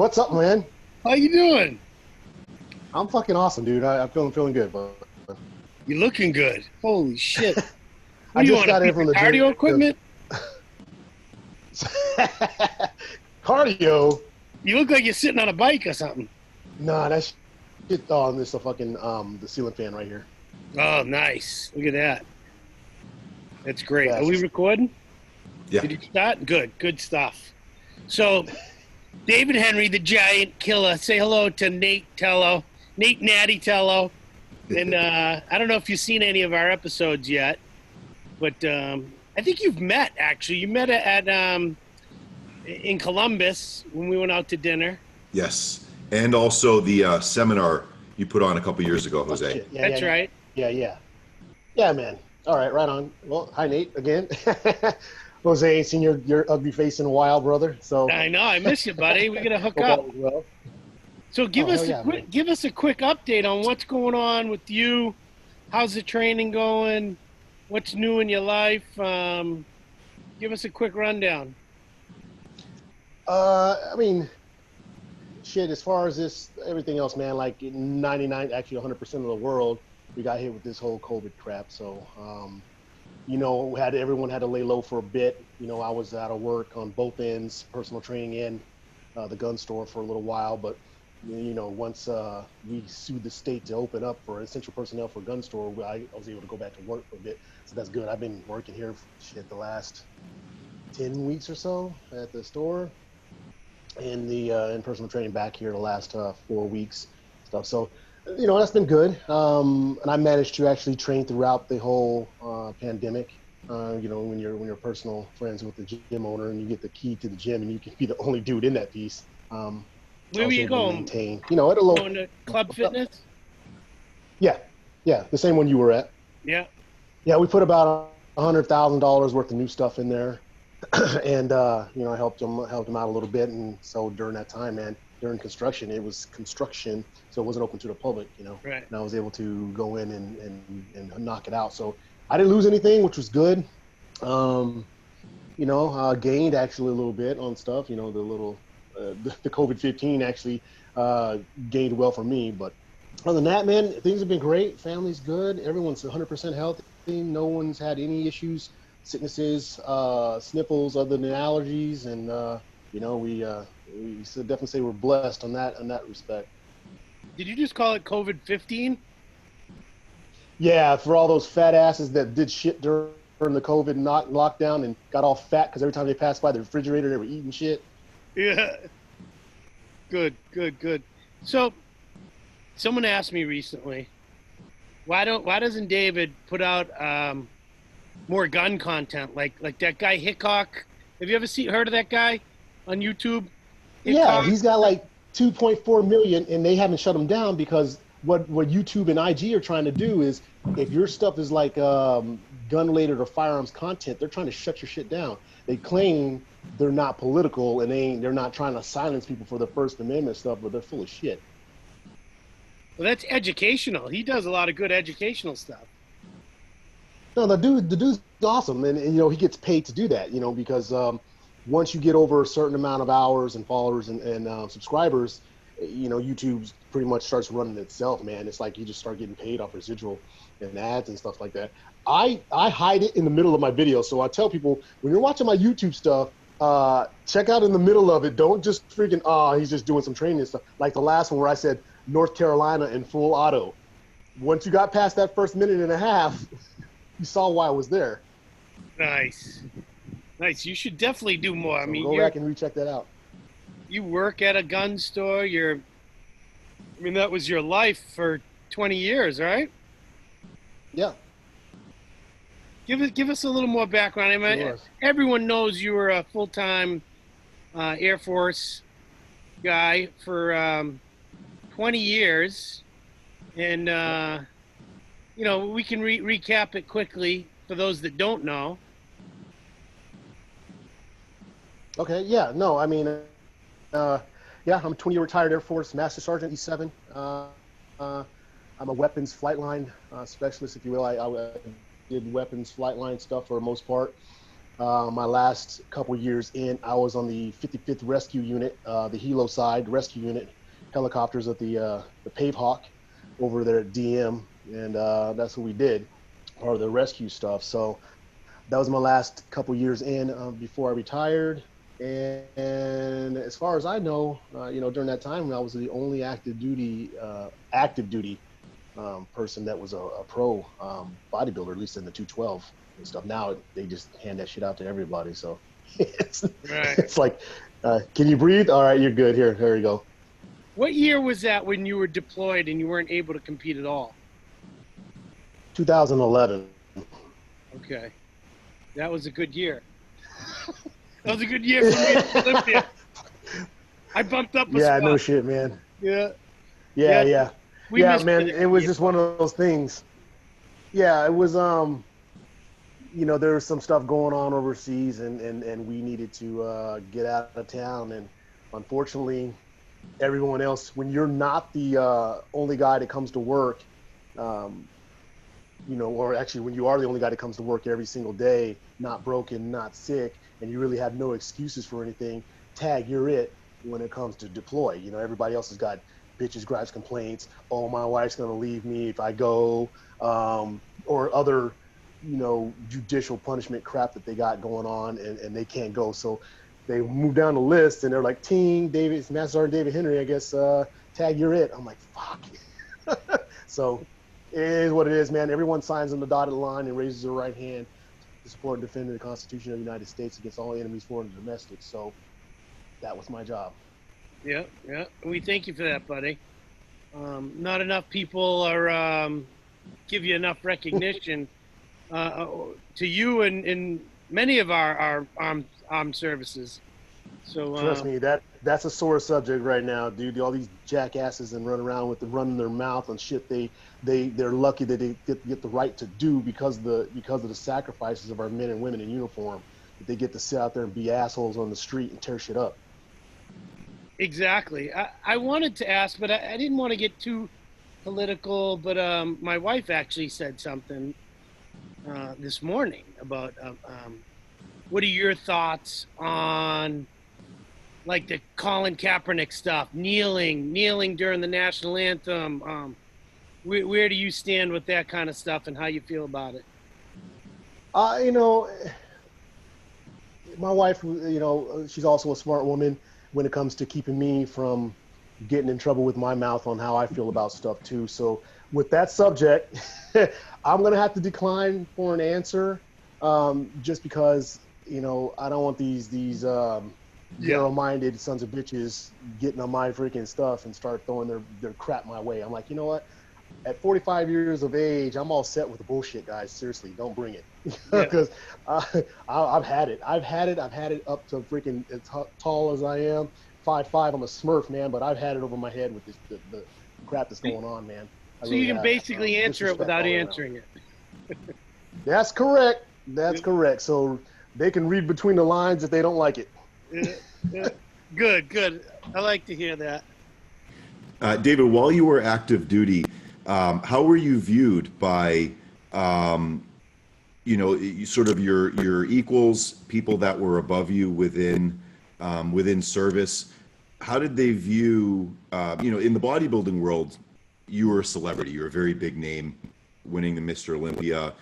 What's up, man? How you doing? I'm fucking awesome, dude. I'm feeling good, but You're looking good. Holy shit. What I do you just want, got a in piece from of the cardio gym. equipment? Cardio? You look like you're sitting on a bike or something. Nah, that shit. Oh, this is a fucking the ceiling fan right here. Oh, nice. Look at that. That's great. Yeah, Are we recording? Yeah. Did you start? Good stuff. So, David Henry, the giant killer, say hello to Nate Tello, Nate Natty Tello. And I don't know if you've seen any of our episodes yet, but I think you've met, actually. You met at in Columbus when we went out to dinner. Yes. And also the seminar you put on a couple years ago, Jose. Shit. Yeah, That's right. Yeah, man. All right, right on. Well, hi, Nate, again. Jose, ain't seen your ugly face in a while, brother. So I know. I miss you, buddy. We're going to hook hope up. all is well. So give us a quick update on what's going on with you. How's the training going? What's new in your life? Give us a quick rundown. I mean, shit, as far as everything else, man, like 99, actually 100% of the world, we got hit with this whole COVID crap. So, you know, everyone had to lay low for a bit. You know, I was out of work on both ends, personal training and the gun store for a little while. But, you know, once we sued the state to open up for essential personnel for gun store, I was able to go back to work for a bit. So that's good. I've been working here for the last 10 weeks or so at the store. And the in personal training back here the last 4 weeks stuff. So, you know, that's been good. And I managed to actually train throughout the whole pandemic. You know, when you're personal friends with the gym owner and you get the key to the gym and you can be the only dude in that piece. Where were you going? Maintain, you know, at a low. Going to Club Fitness? Yeah, the same one you were at. Yeah. Yeah, we put about $100,000 worth of new stuff in there. And you know, I helped them out a little bit. And so during that time, man, during construction, it was construction, so it wasn't open to the public, you know. Right. And I was able to go in and knock it out. So I didn't lose anything, which was good. You know, gained actually a little bit on stuff. You know, the COVID-15 actually gained well for me. But other than that, man, things have been great. Family's good. Everyone's 100% healthy. No one's had any issues. Sicknesses, sniffles, other than allergies, and you know, we should definitely say we're blessed on that respect. Did you just call it COVID-15? Yeah, for all those fat asses that did shit during the COVID lockdown and got all fat because every time they passed by the refrigerator, they were eating shit. Yeah. Good. So, someone asked me recently, why doesn't David put out more gun content like that guy Hickok? Have you ever heard of that guy on YouTube? Hickok? Yeah, he's got like 2.4 million, and they haven't shut him down because what YouTube and IG are trying to do is, if your stuff is like gun-related or firearms content, they're trying to shut your shit down. They claim they're not political and they're not trying to silence people for the First Amendment stuff, but they're full of shit. Well, that's educational. He does a lot of good educational stuff. No, the dude's awesome, and you know, he gets paid to do that, you know, because once you get over a certain amount of hours and followers and subscribers, you know, YouTube pretty much starts running itself, man. It's like you just start getting paid off residual and ads and stuff like that. I hide it in the middle of my videos, so I tell people, when you're watching my YouTube stuff, check out in the middle of it. Don't just freaking, he's just doing some training and stuff. Like the last one where I said North Carolina in full auto. Once you got past that first minute and a half, you saw why I was there. Nice. You should definitely do more. So I mean, go back and recheck that out. You work at a gun store. That was your life for 20 years, right? Yeah. Give us a little more background. I mean, Sure. Everyone knows you were a full-time Air Force guy for 20 years, and you know, we can recap it quickly for those that don't know. Okay, yeah, no, I mean, yeah, I'm a 20-year retired Air Force Master Sergeant, E7. I'm a weapons flight line specialist, if you will. I did weapons flight line stuff for the most part. My last couple years in, I was on the 55th Rescue Unit, the Hilo side Rescue Unit, helicopters at the Pave Hawk over there at DM, and that's what we did, part of the rescue stuff. So that was my last couple years in before I retired. And as far as I know, during that time, I was the only active duty person that was a pro bodybuilder, at least in the 212 and stuff. Now they just hand that shit out to everybody. So it's like, can you breathe? All right, you're good. Here you go. What year was that when you were deployed and you weren't able to compete at all? 2011. Okay. That was a good year. That was a good year for me at Olympia. I bumped up a spot. No shit, man. Yeah. Yeah, man. It was year. just one of those things. Yeah, it was, there was some stuff going on overseas, and we needed to get out of town. And unfortunately, everyone else, when you're not the only guy that comes to work, or actually when you are the only guy that comes to work every single day, not broken, not sick, and you really have no excuses for anything, you're it when it comes to deploy. Everybody else has got bitches, gripes, complaints. Oh, my wife's going to leave me if I go, or other, judicial punishment crap that they got going on, and they can't go. So they move down the list, and they're like, Team David, Master Sergeant David Henry, I guess, you're it. I'm like, fuck. So it is what it is, man. Everyone signs on the dotted line and raises their right hand to support and defend the Constitution of the United States against all enemies, foreign and domestic. So that was my job. Yeah. We thank you for that, buddy. Not enough people are give you enough recognition to you and many of our armed services. So trust me, that's a sore subject right now, dude. All these jackasses and run around with running their mouth on shit they're lucky that they get the right to do because of the sacrifices of our men and women in uniform. That they get to sit out there and be assholes on the street and tear shit up. Exactly. I wanted to ask, but I didn't want to get too political. But my wife actually said something this morning about what are your thoughts on like the Colin Kaepernick stuff, kneeling during the national anthem. Where do you stand with that kind of stuff, and how you feel about it? My wife, she's also a smart woman when it comes to keeping me from getting in trouble with my mouth on how I feel about stuff too. So with that subject, I'm going to have to decline for an answer, just because, I don't want these narrow-minded sons of bitches getting on my freaking stuff and start throwing their crap my way. I'm like, you know what? At 45 years of age, I'm all set with the bullshit, guys. Seriously, don't bring it. Because I've had it. I've had it up to freaking as tall as I am. 5'5", I'm a Smurf, man, but I've had it over my head with the crap that's going on, man. So you can basically answer it without answering it. That's correct. That's correct. So they can read between the lines if they don't like it. Yeah. Good. I like to hear that. David, while you were active duty, how were you viewed by, sort of your equals, people that were above you within service? How did they view, in the bodybuilding world, you were a celebrity. You were a very big name, winning the Mr. Olympia,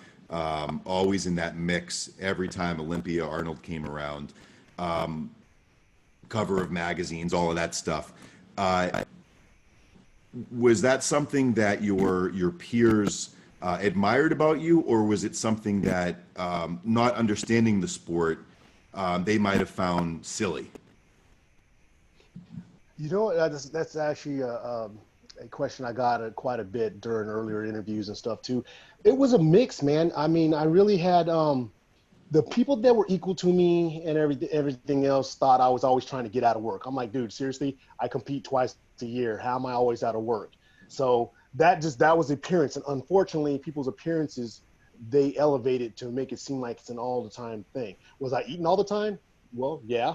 always in that mix every time Olympia, Arnold came around, cover of magazines, all of that stuff. Was that something that your peers admired about you, or was it something that, not understanding the sport, they might have found silly? That's actually a question I got quite a bit during earlier interviews and stuff too. It was a mix, man. I mean, I really had the people that were equal to me and everything else thought I was always trying to get out of work. I'm like, dude, seriously, I compete twice a year. How am I always out of work? So that was the appearance. And unfortunately, people's appearances, they elevated to make it seem like it's an all the time thing. Was I eating all the time? Well, yeah,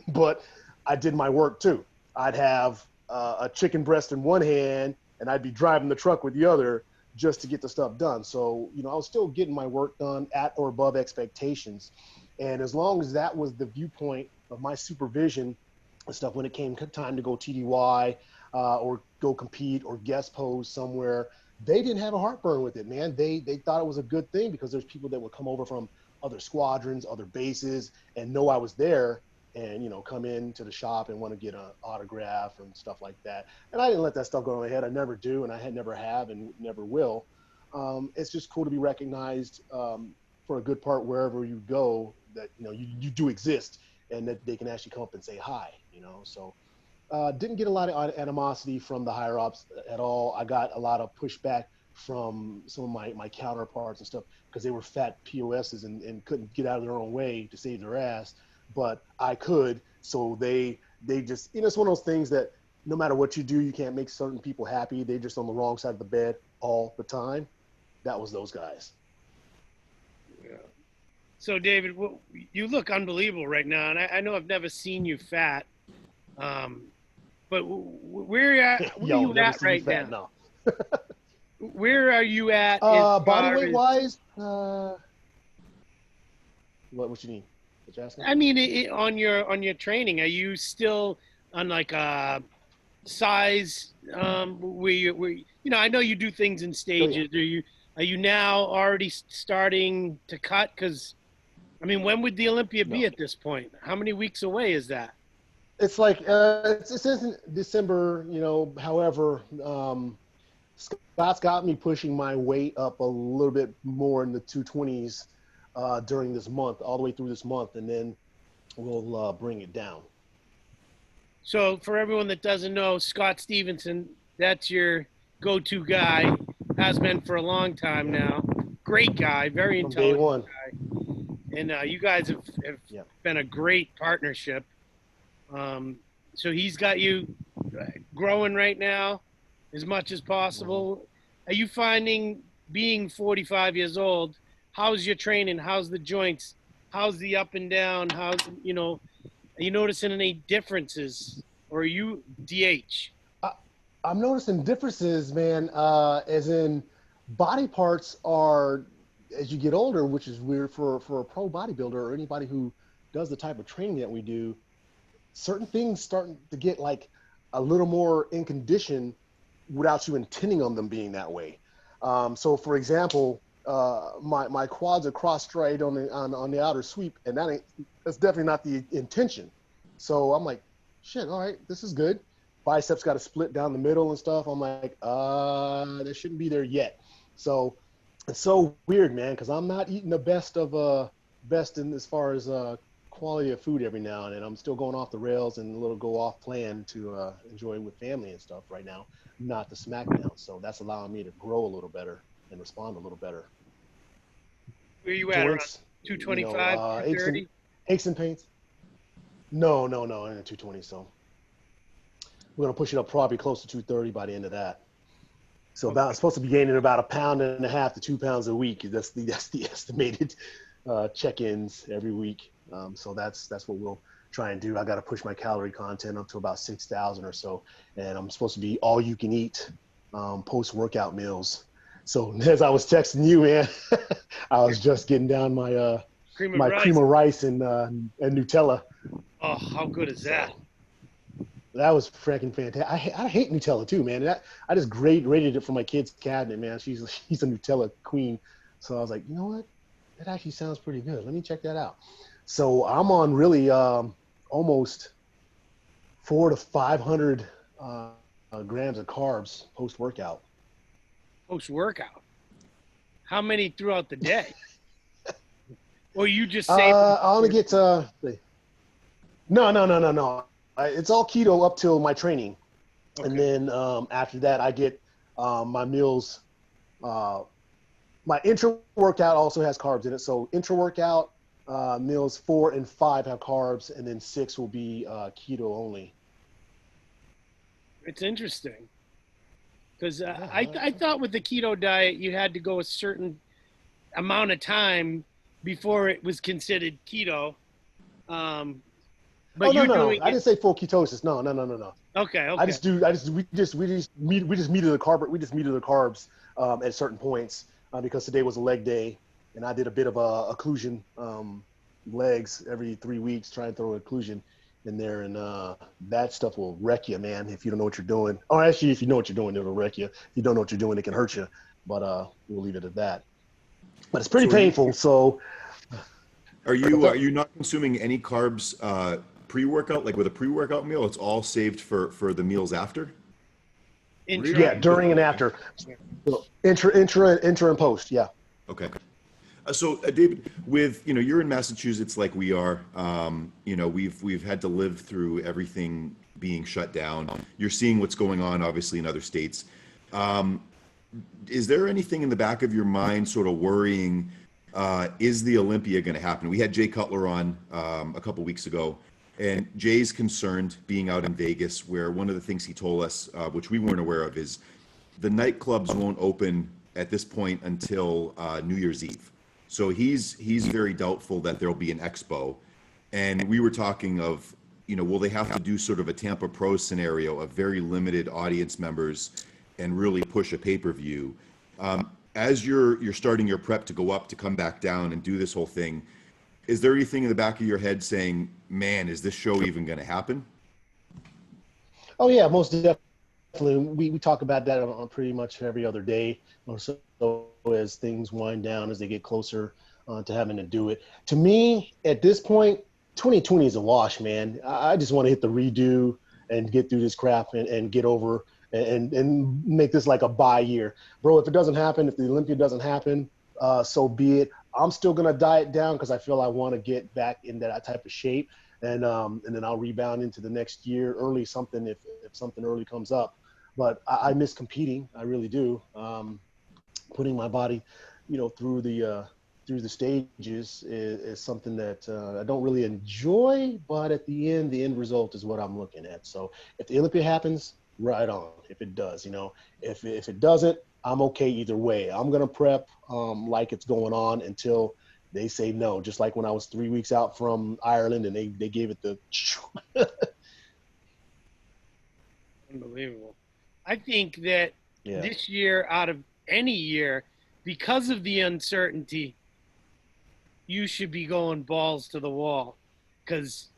but I did my work too. I'd have a chicken breast in one hand and I'd be driving the truck with the other just to get the stuff done. So, I was still getting my work done at or above expectations. And as long as that was the viewpoint of my supervision and stuff, when it came time to go TDY or go compete or guest pose somewhere, they didn't have a heartburn with it, man. They thought it was a good thing because there's people that would come over from other squadrons, other bases, and know I was there, and, you know, come into the shop and want to get an autograph and stuff like that. And I didn't let that stuff go to my head. I never do, and I never have and never will. It's just cool to be recognized for a good part wherever you go, that, you know, you do exist, and that they can actually come up and say hi, you know. So didn't get a lot of animosity from the higher ups at all. I got a lot of pushback from some of my counterparts and stuff because they were fat POSs and couldn't get out of their own way to save their ass, but I could. So they just, you know, it's one of those things that no matter what you do, you can't make certain people happy. They're just on the wrong side of the bed all the time. That was those guys. Yeah. So David, you look unbelievable right now, and I know I've never seen you fat, but where are you at right now? No. Where are you at? Body weight wise? What you mean? What you asking? I mean, on your training, are you still on like a size where you know? I know you do things in stages. Oh, yeah. Are you now already starting to cut? Because I mean, when would the Olympia be at this point? How many weeks away is that? It's like it's in December, you know. However, Scott's got me pushing my weight up a little bit more in the 220s during this month, all the way through this month, and then we'll bring it down. So for everyone that doesn't know, Scott Stevenson, that's your go-to guy, has been for a long time now. Great guy, very intelligent guy. And you guys have been a great partnership. So he's got you growing right now as much as possible. Are you finding, being 45 years old, how's your training? How's the joints? How's the up and down? How's, you know, are you noticing any differences, or are you DH? I'm noticing differences, man, as in body parts are, as you get older, which is weird for a pro bodybuilder or anybody who does the type of training that we do, certain things starting to get like a little more in condition without you intending on them being that way. So for example, my quads are cross straight on the outer sweep, and that's definitely not the intention. So I'm like, shit, all right, this is good. Biceps got to split down the middle and stuff. I'm like, that shouldn't be there yet. So it's so weird, man, because I'm not eating the best in as far as quality of food every now and then. I'm still going off the rails and a little go off plan to enjoy with family and stuff right now, not the smackdown. So that's allowing me to grow a little better and respond a little better. Where are you at? Joints, around 225, 230? Aches and pains? No, in the 220. So we're gonna push it up probably close to 230 by the end of that. So about, supposed to be gaining about 1.5 pounds to 2 pounds a week. That's the estimated check-ins every week. So that's what we'll try and do. I got to push my calorie content up to about 6,000 or so, and I'm supposed to be all you can eat post-workout meals. So as I was texting you, man, I was just getting down my cream of rice and Nutella. Oh, how good is that? So that was freaking fantastic. I hate Nutella too, man. I just rated it for my kid's cabinet, man. She's a Nutella queen. So I was like, you know what? That actually sounds pretty good. Let me check that out. So I'm on really almost 400 to 500 grams of carbs post-workout. Post-workout? How many throughout the day? Or you just say? I only get no. It's all keto up till my training, okay. And then after that I get my meals. My intra-workout also has carbs in it. So intra-workout meals 4 and 5 have carbs, and then 6 will be keto only. It's interesting. Because I thought with the keto diet, you had to go a certain amount of time before it was considered keto. But no. I didn't say full ketosis. No. Okay. We just metered the carbs at certain points because today was a leg day, and I did a bit of a occlusion legs every 3 weeks, try and throw occlusion in there, and that stuff will wreck you, man, if you don't know what you're doing. Or actually, if you know what you're doing, it'll wreck you. If you don't know what you're doing, it can hurt you. But we'll leave it at that. But it's pretty painful. So are you not consuming any carbs pre-workout, like with a pre-workout meal? It's all saved for the meals after? Yeah, during and after. So, intra and post, yeah. Okay. So David, with, you're in Massachusetts like we are. We've had to live through everything being shut down. You're seeing what's going on, obviously, in other states. Is there anything in the back of your mind sort of worrying, is the Olympia going to happen? We had Jay Cutler on a couple weeks ago, and Jay's concerned being out in Vegas, where one of the things he told us, which we weren't aware of, is the nightclubs won't open at this point until New Year's Eve. So he's very doubtful that there'll be an expo. And we were talking of, will they have to do sort of a Tampa Pro scenario of very limited audience members and really push a pay-per-view? As you're starting your prep to go up, to come back down and do this whole thing, is there anything in the back of your head saying, man, is this show even going to happen? Oh yeah, most definitely. We talk about that on pretty much every other day or so, as things wind down, as they get closer to having to do it. To me, at this point, 2020 is a wash, man. I just want to hit the redo and get through this crap and get over and make this like a bye year. Bro, if it doesn't happen, if the Olympia doesn't happen, so be it. I'm still going to diet down because I feel I want to get back in that type of shape. And then I'll rebound into the next year early, something if something early comes up. But I miss competing. I really do. Putting my body, through the stages is something that I don't really enjoy. But at the end result is what I'm looking at. So if the Olympia happens, right on. If it does, if it doesn't, I'm okay either way. I'm gonna prep like it's going on until they say no. Just like when I was 3 weeks out from Ireland and they gave it the. Unbelievable. I think that this year, out of any year, because of the uncertainty, you should be going balls to the wall, because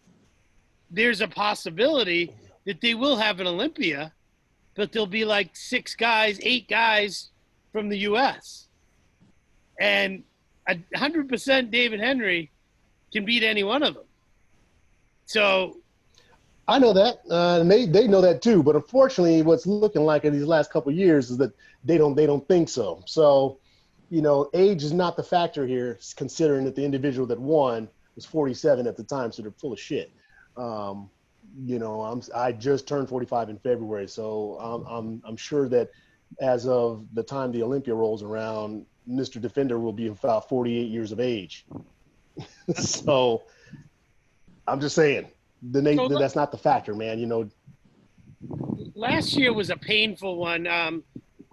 there's a possibility that they will have an Olympia, but there'll be like 8 guys from the U.S. And 100% David Henry can beat any one of them. So I know that, and they know that too. But unfortunately, what's looking like in these last couple of years is that they don't think so. So, age is not the factor here, considering that the individual that won was 47 at the time, so they're full of shit. I just turned 45 in February, so I'm sure that as of the time the Olympia rolls around, Mr. Defender will be about 48 years of age. So I'm just saying, that's not the factor, man. Last year was a painful one.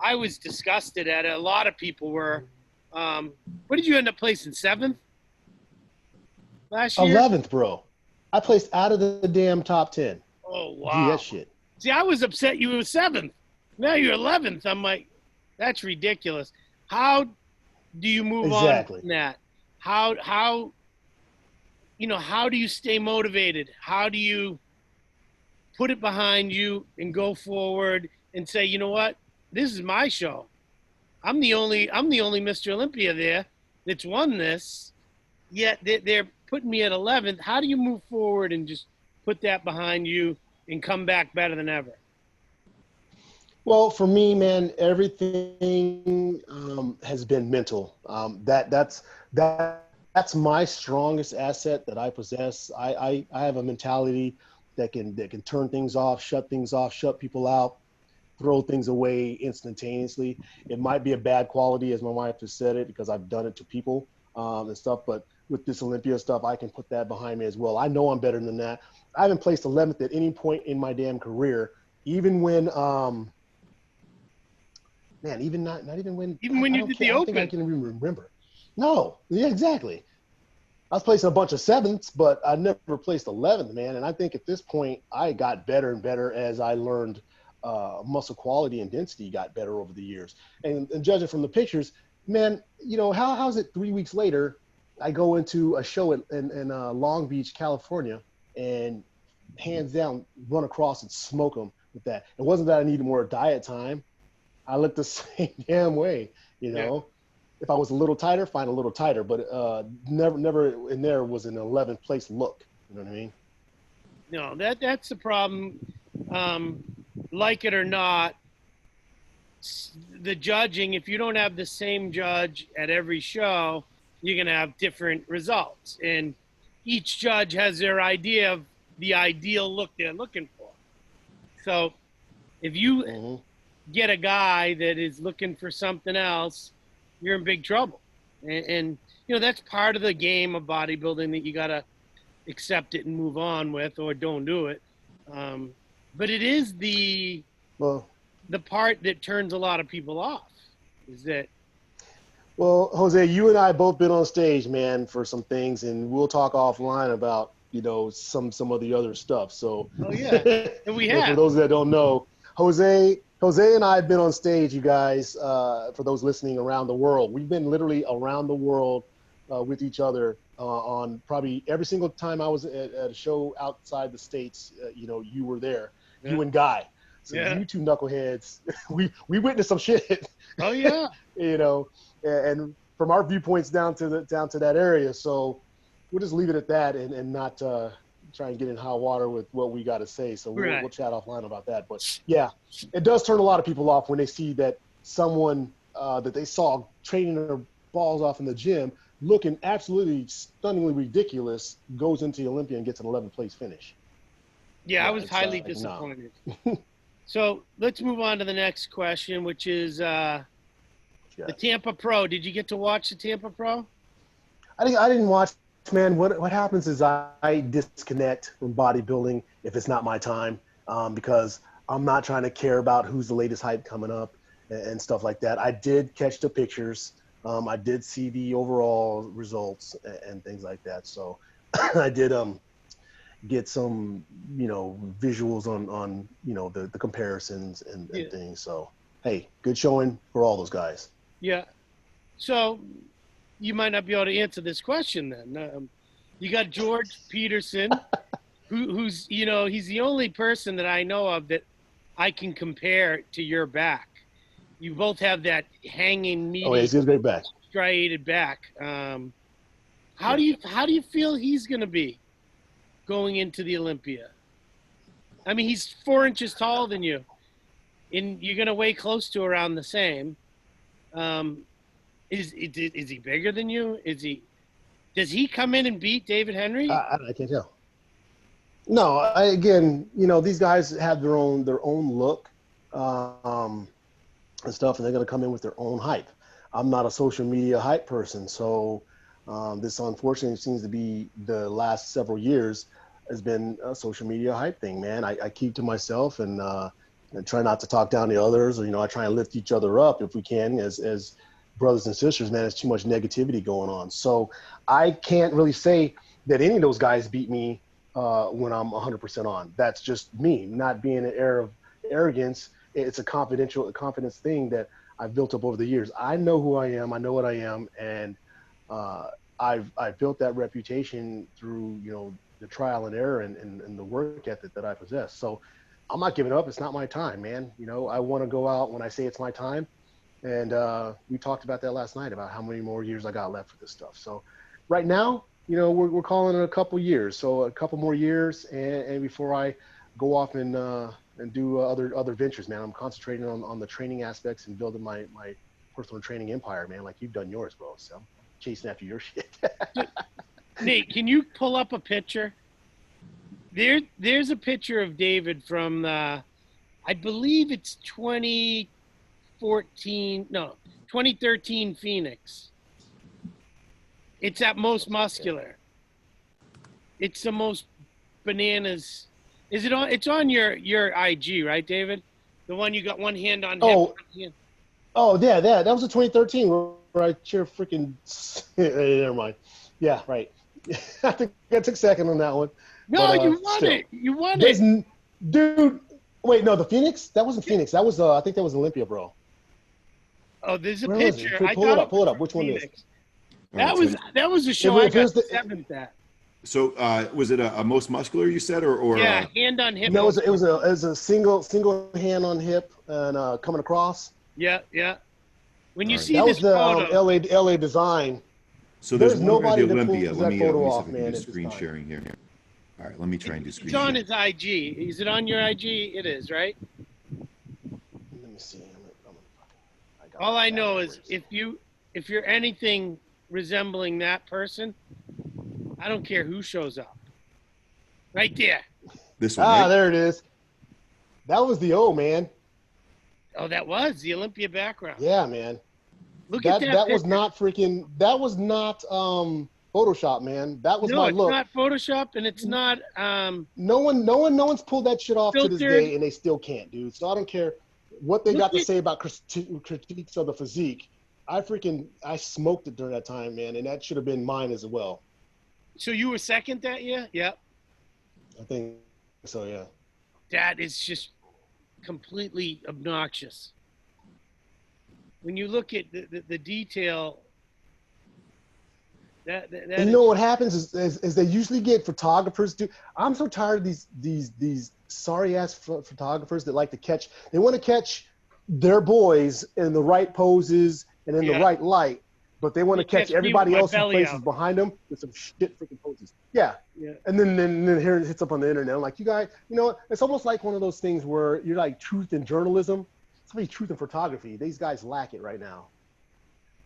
I was disgusted at it. A lot of people were. What did you end up placing, 7th last year? 11th, bro. I placed out of the damn top 10. Oh, wow. That shit. See, I was upset you were 7th. Now you're 11th. I'm like, that's ridiculous. How do you move on from that? How do you stay motivated? How do you put it behind you and go forward and say, you know what? This is my show. I'm the only Mr. Olympia there that's won this. Yet they're putting me at 11th. How do you move forward and just put that behind you and come back better than ever? Well, for me, man, everything has been mental. That's my strongest asset that I possess. I have a mentality that can turn things off, shut people out, throw things away instantaneously. It might be a bad quality, as my wife has said it, because I've done it to people and stuff. But with this Olympia stuff, I can put that behind me as well. I know I'm better than that. I haven't placed 11th at any point in my damn career, even when even when you did the Open. I think I can even remember. No, yeah, exactly. I was placing a bunch of 7ths, but I never placed 11th, man. And I think at this point, I got better and better as I learned muscle quality and density got better over the years. And judging from the pictures, man, how's it 3 weeks later I go into a show in Long Beach, California, and hands down, run across and smoke them with that. It wasn't that I needed more diet time. I looked the same damn way, you know. If I was a little tighter, fine, a little tighter, but never in there was an 11th place look. You know what I mean? No, that's the problem. Like it or not, the judging, if you don't have the same judge at every show, you're going to have different results. And each judge has their idea of the ideal look they're looking for. So if you get a guy that is looking for something else, you're in big trouble. And you know, that's part of the game of bodybuilding that you got to accept it and move on with, or don't do it. But it is the part that turns a lot of people off, is that. Well, Jose, you and I both been on stage, man, for some things, and we'll talk offline about, you know, some of the other stuff. So, oh yeah, and we have. For those that don't know, Jose and I have been on stage, you guys. For those listening around the world, we've been literally around the world with each other on probably every single time I was at a show outside the States. You know, you were there, you and Guy. So you two knuckleheads, we witnessed some shit. Oh yeah. You know. And from our viewpoints down to that area, so we'll just leave it at that and not try and get in hot water with what we got to say. So we'll chat offline about that. But yeah, it does turn a lot of people off when they see that someone that they saw training their balls off in the gym, looking absolutely stunningly ridiculous, goes into the Olympia and gets an 11th place finish. Yeah, I was highly disappointed. So let's move on to the next question, which is. The Tampa Pro. Did you get to watch the Tampa Pro? I didn't watch, man. What happens is I disconnect from bodybuilding if it's not my time, because I'm not trying to care about who's the latest hype coming up and stuff like that. I did catch the pictures. I did see the overall results and things like that. So I did get some, you know, visuals on you know, the comparisons and things. So hey, good showing for all those guys. Yeah. So you might not be able to answer this question then. You got George Peterson, who's, you know, he's the only person that I know of that I can compare to your back. You both have that hanging, meaty, he's got a great back. Striated back. How do you feel he's going to be going into the Olympia? I mean, he's 4 inches taller than you, and you're going to weigh close to around the same. Is he bigger than you? Does he come in and beat David Henry? I can't tell. No, again, you know, these guys have their own look and stuff, and they're going to come in with their own hype. I'm not a social media hype person, so this unfortunately seems to be the last several years has been a social media hype thing, man. I keep to myself and try not to talk down to others, or, you know, I try and lift each other up if we can as brothers and sisters, man. There's too much negativity going on. So I can't really say that any of those guys beat me when I'm 100% on. That's just me, not being an air of arrogance. It's a confidence thing that I've built up over the years. I know who I am. I know what I am. And I've built that reputation through, you know, the trial and error and the work ethic that I possess. So I'm not giving up. It's not my time, man. You know, I want to go out when I say it's my time. And we talked about that last night, about how many more years I got left for this stuff. So right now, you know, we're calling it a couple years. So a couple more years, and before I go off and do other ventures, man. I'm concentrating on the training aspects and building my personal training empire, man, like you've done yours, bro. So I'm chasing after your shit. Nate, can you pull up a picture? There's a picture of David from I believe it's 2013 Phoenix. It's at most muscular. It's the most bananas. Is it on? It's on your IG, right, David? The one you got one hand on. Oh, yeah, that was a 2013 where I cheer freaking. Never mind. Yeah, right. I think I took second on that one. No, but, you won it. You won it, dude. Wait, no, the Phoenix. That wasn't Phoenix. That was I think that was Olympia, bro. Oh, there's a Where picture. Pull it up. Which one is it? All right. That was a show I got seventh at. So was it a most muscular you said, or yeah, hand on hip? No, it was a single hand on hip and coming across. Yeah. When you All right. see That this was the photo, LA design. So there's There's one guy at the nobody that Olympia. pulls Let that me photo see off, if I can man, do at this screen time. sharing here. All right, let me try and do screen it's on sharing. his IG. Is it on your IG? It is, right? Let me see. All I know is if you're anything resembling that person, I don't care who shows up. Right there. This one, right? There it is. That was the O, man. Oh, that was the Olympia background. Yeah, man. Look at that. That was not Photoshop, man. That was my look. No, it's not Photoshop, and it's not. No one's pulled that shit off filtered. to this day, and they still can't, dude. So I don't care what they got to say about critiques of the physique. I smoked it during that time, man, and that should have been mine as well. So you were second that year? Yep. I think so, yeah. That is just completely obnoxious. When you look at the detail, that you know what happens is they usually get photographers do. I'm so tired of these sorry ass photographers that like to catch. They want to catch their boys in the right poses and in the right light, but they want to catch everybody else who places behind them with some shit freaking poses. Yeah. And then here it hits up on the internet. I'm like, you guys, you know what? It's almost like one of those things where you're like truth in journalism. It's really truth in photography. These guys lack it right now.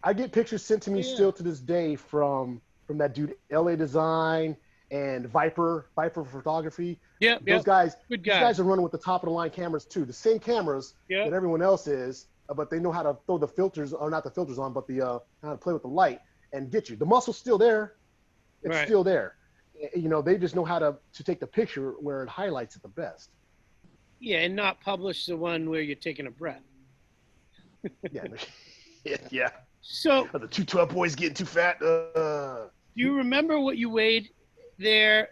I get pictures sent to me still to this day from that dude, LA Design and Viper Photography. Yeah, those guys. Good guys. These guys are running with the top of the line cameras too. The same cameras that everyone else is, but they know how to throw the filters, or not the filters on, but how to play with the light and get you. The muscle's still there. It's still there. You know, they just know how to take the picture where it highlights it the best. Yeah, and not publish the one where you're taking a breath. Yeah. So the 212 boys getting too fat. Do you remember what you weighed there?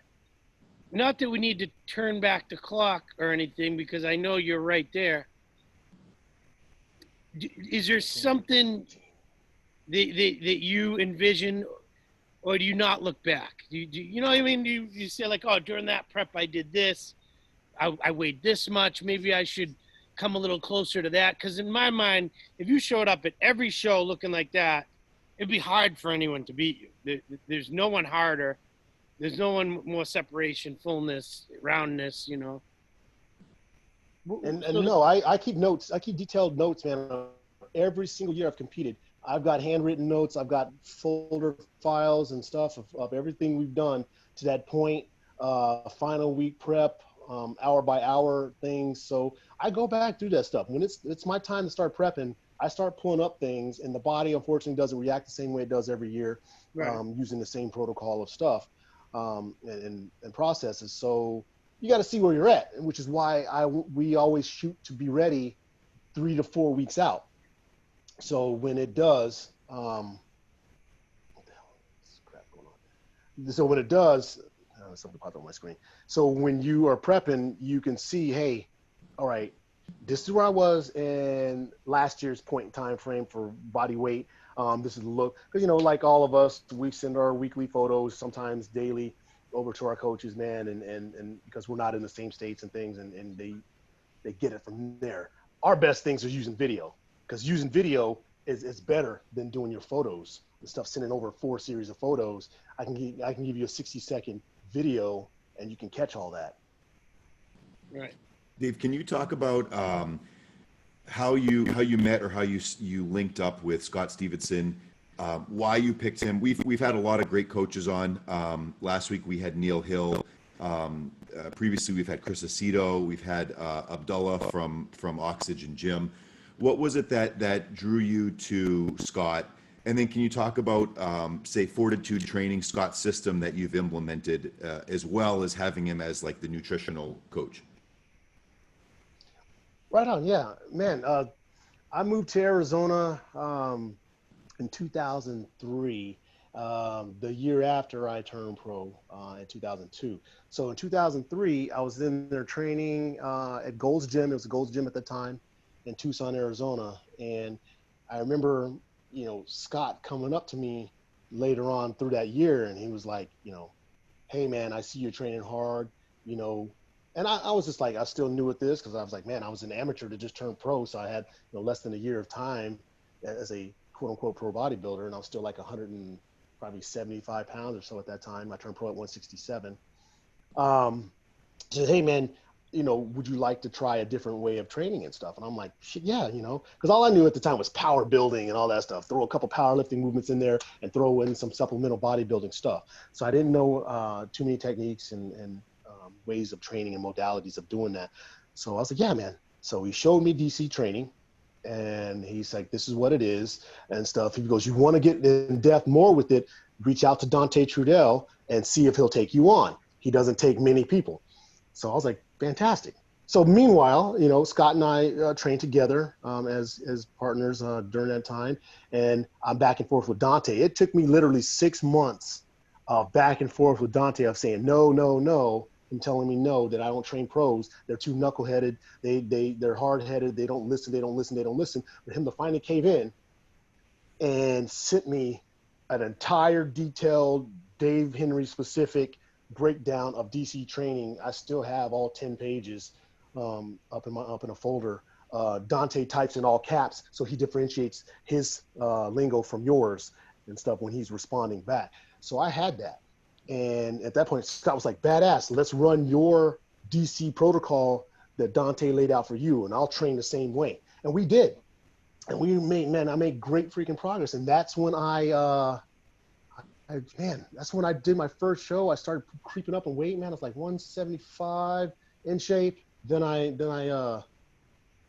Not that we need to turn back the clock or anything, because I know you're right there. Is there something that you envision, or do you not look back? You know what I mean? You say like, oh, during that prep I did this. I weighed this much. Maybe I should come a little closer to that. Because in my mind, if you showed up at every show looking like that, it'd be hard for anyone to beat you. There's no one harder. There's no one more separation, fullness, roundness, you know. And no, I keep notes. I keep detailed notes, man. Every single year I've competed, I've got handwritten notes. I've got folder files and stuff of everything we've done to that point, final week prep, hour by hour things. So I go back through that stuff. When it's my time to start prepping, I start pulling up things, and the body unfortunately doesn't react the same way it does every year, using the same protocol of stuff and processes. So you got to see where you're at, which is why we always shoot to be ready 3 to 4 weeks out. So when it does, what the hell is this crap going on? So when it does, something popped on my screen. So when you are prepping, you can see, hey, all right, this is where I was in last year's point in time frame for body weight. This is the look, because, you know, like all of us, we send our weekly photos, sometimes daily, over to our coaches, man, and because we're not in the same states and things, and they get it from there. Our best things are using video, because using video is better than doing your photos and stuff. Sending over 4 series of photos, I can give you a 60-second video, and you can catch all that. Right. Dave, can you talk about how you met, or how you linked up with Scott Stevenson? Why you picked him? We've had a lot of great coaches on. Last week we had Neil Hill. Previously we've had Chris Aceto. We've had Abdullah from Oxygen Gym. What was it that drew you to Scott? And then can you talk about, say, Fortitude Training, Scott's system that you've implemented, as well as having him as like the nutritional coach? Right on, yeah, man. I moved to Arizona in 2003, the year after I turned pro in 2002. So in 2003, I was in there training at Gold's Gym. It was a Gold's Gym at the time in Tucson, Arizona. And I remember, you know, Scott coming up to me later on through that year, and he was like, you know, hey man, I see you're training hard, you know. And I was just like, I still new at this because I was like, man, I was an amateur to just turn pro, so I had, you know, less than a year of time as a quote unquote pro bodybuilder, and I was still like 175 pounds or so at that time. I turned pro at 167. Said, hey man, you know, would you like to try a different way of training and stuff? And I'm like, shit, yeah, you know, because all I knew at the time was power building and all that stuff. Throw a couple powerlifting movements in there and throw in some supplemental bodybuilding stuff. So I didn't know too many techniques and ways of training and modalities of doing that. So I was like, yeah, man. So he showed me DC training, and he's like, this is what it is and stuff. He goes, you want to get in depth more with it, reach out to Dante Trudell and see if he'll take you on. He doesn't take many people. So I was like, fantastic. So meanwhile, you know, Scott and I trained together as partners during that time, and I'm back and forth with Dante. It took me literally 6 months of back and forth with Dante of saying no, no, no, and telling me no, that I don't train pros. They're too knuckleheaded. They're hard-headed. They don't listen. They don't listen. They don't listen. For him to finally cave in and sent me an entire detailed Dave Henry specific breakdown of DC training. I still have all 10 pages up in a folder. Dante types in all caps, so he differentiates his lingo from yours and stuff when he's responding back. So I had that. And at that point, Scott was like, badass, let's run your DC protocol that Dante laid out for you, and I'll train the same way. And we did. And I made great freaking progress. And that's when that's when I did my first show. I started creeping up in weight, man. I was like 175 in shape. Then I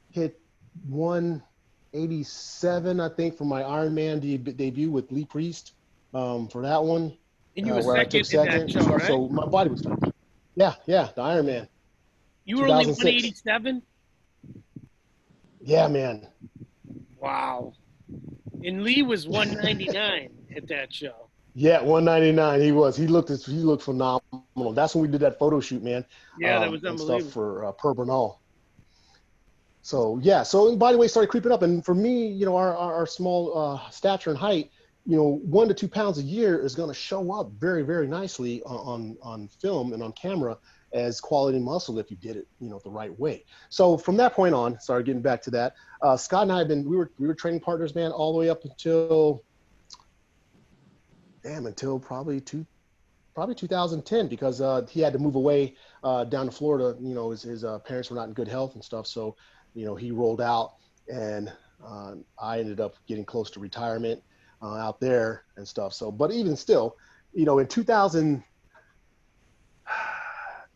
hit 187, I think, for my Ironman debut with Lee Priest for that one. And you were where I took second in that show, right? So my body was fine. Yeah, the Ironman. You were only 2006. 187? Yeah, man. Wow. And Lee was 199 at that show. Yeah, 199. He was. He looked phenomenal. That's when we did that photo shoot, man. Yeah, that was and unbelievable. stuff for Per Bernal. So yeah, so body weight started creeping up, and for me, you know, our small stature and height, you know, 1 to 2 pounds a year is going to show up very, very nicely on film and on camera as quality muscle if you did it, you know, the right way. So from that point on, sorry, getting back to that, Scott and I we were training partners, man, all the way up until probably 2010, because he had to move away down to Florida. You know, his parents were not in good health and stuff. So, you know, he rolled out, and I ended up getting close to retirement out there and stuff. So, but even still, you know, in 2000,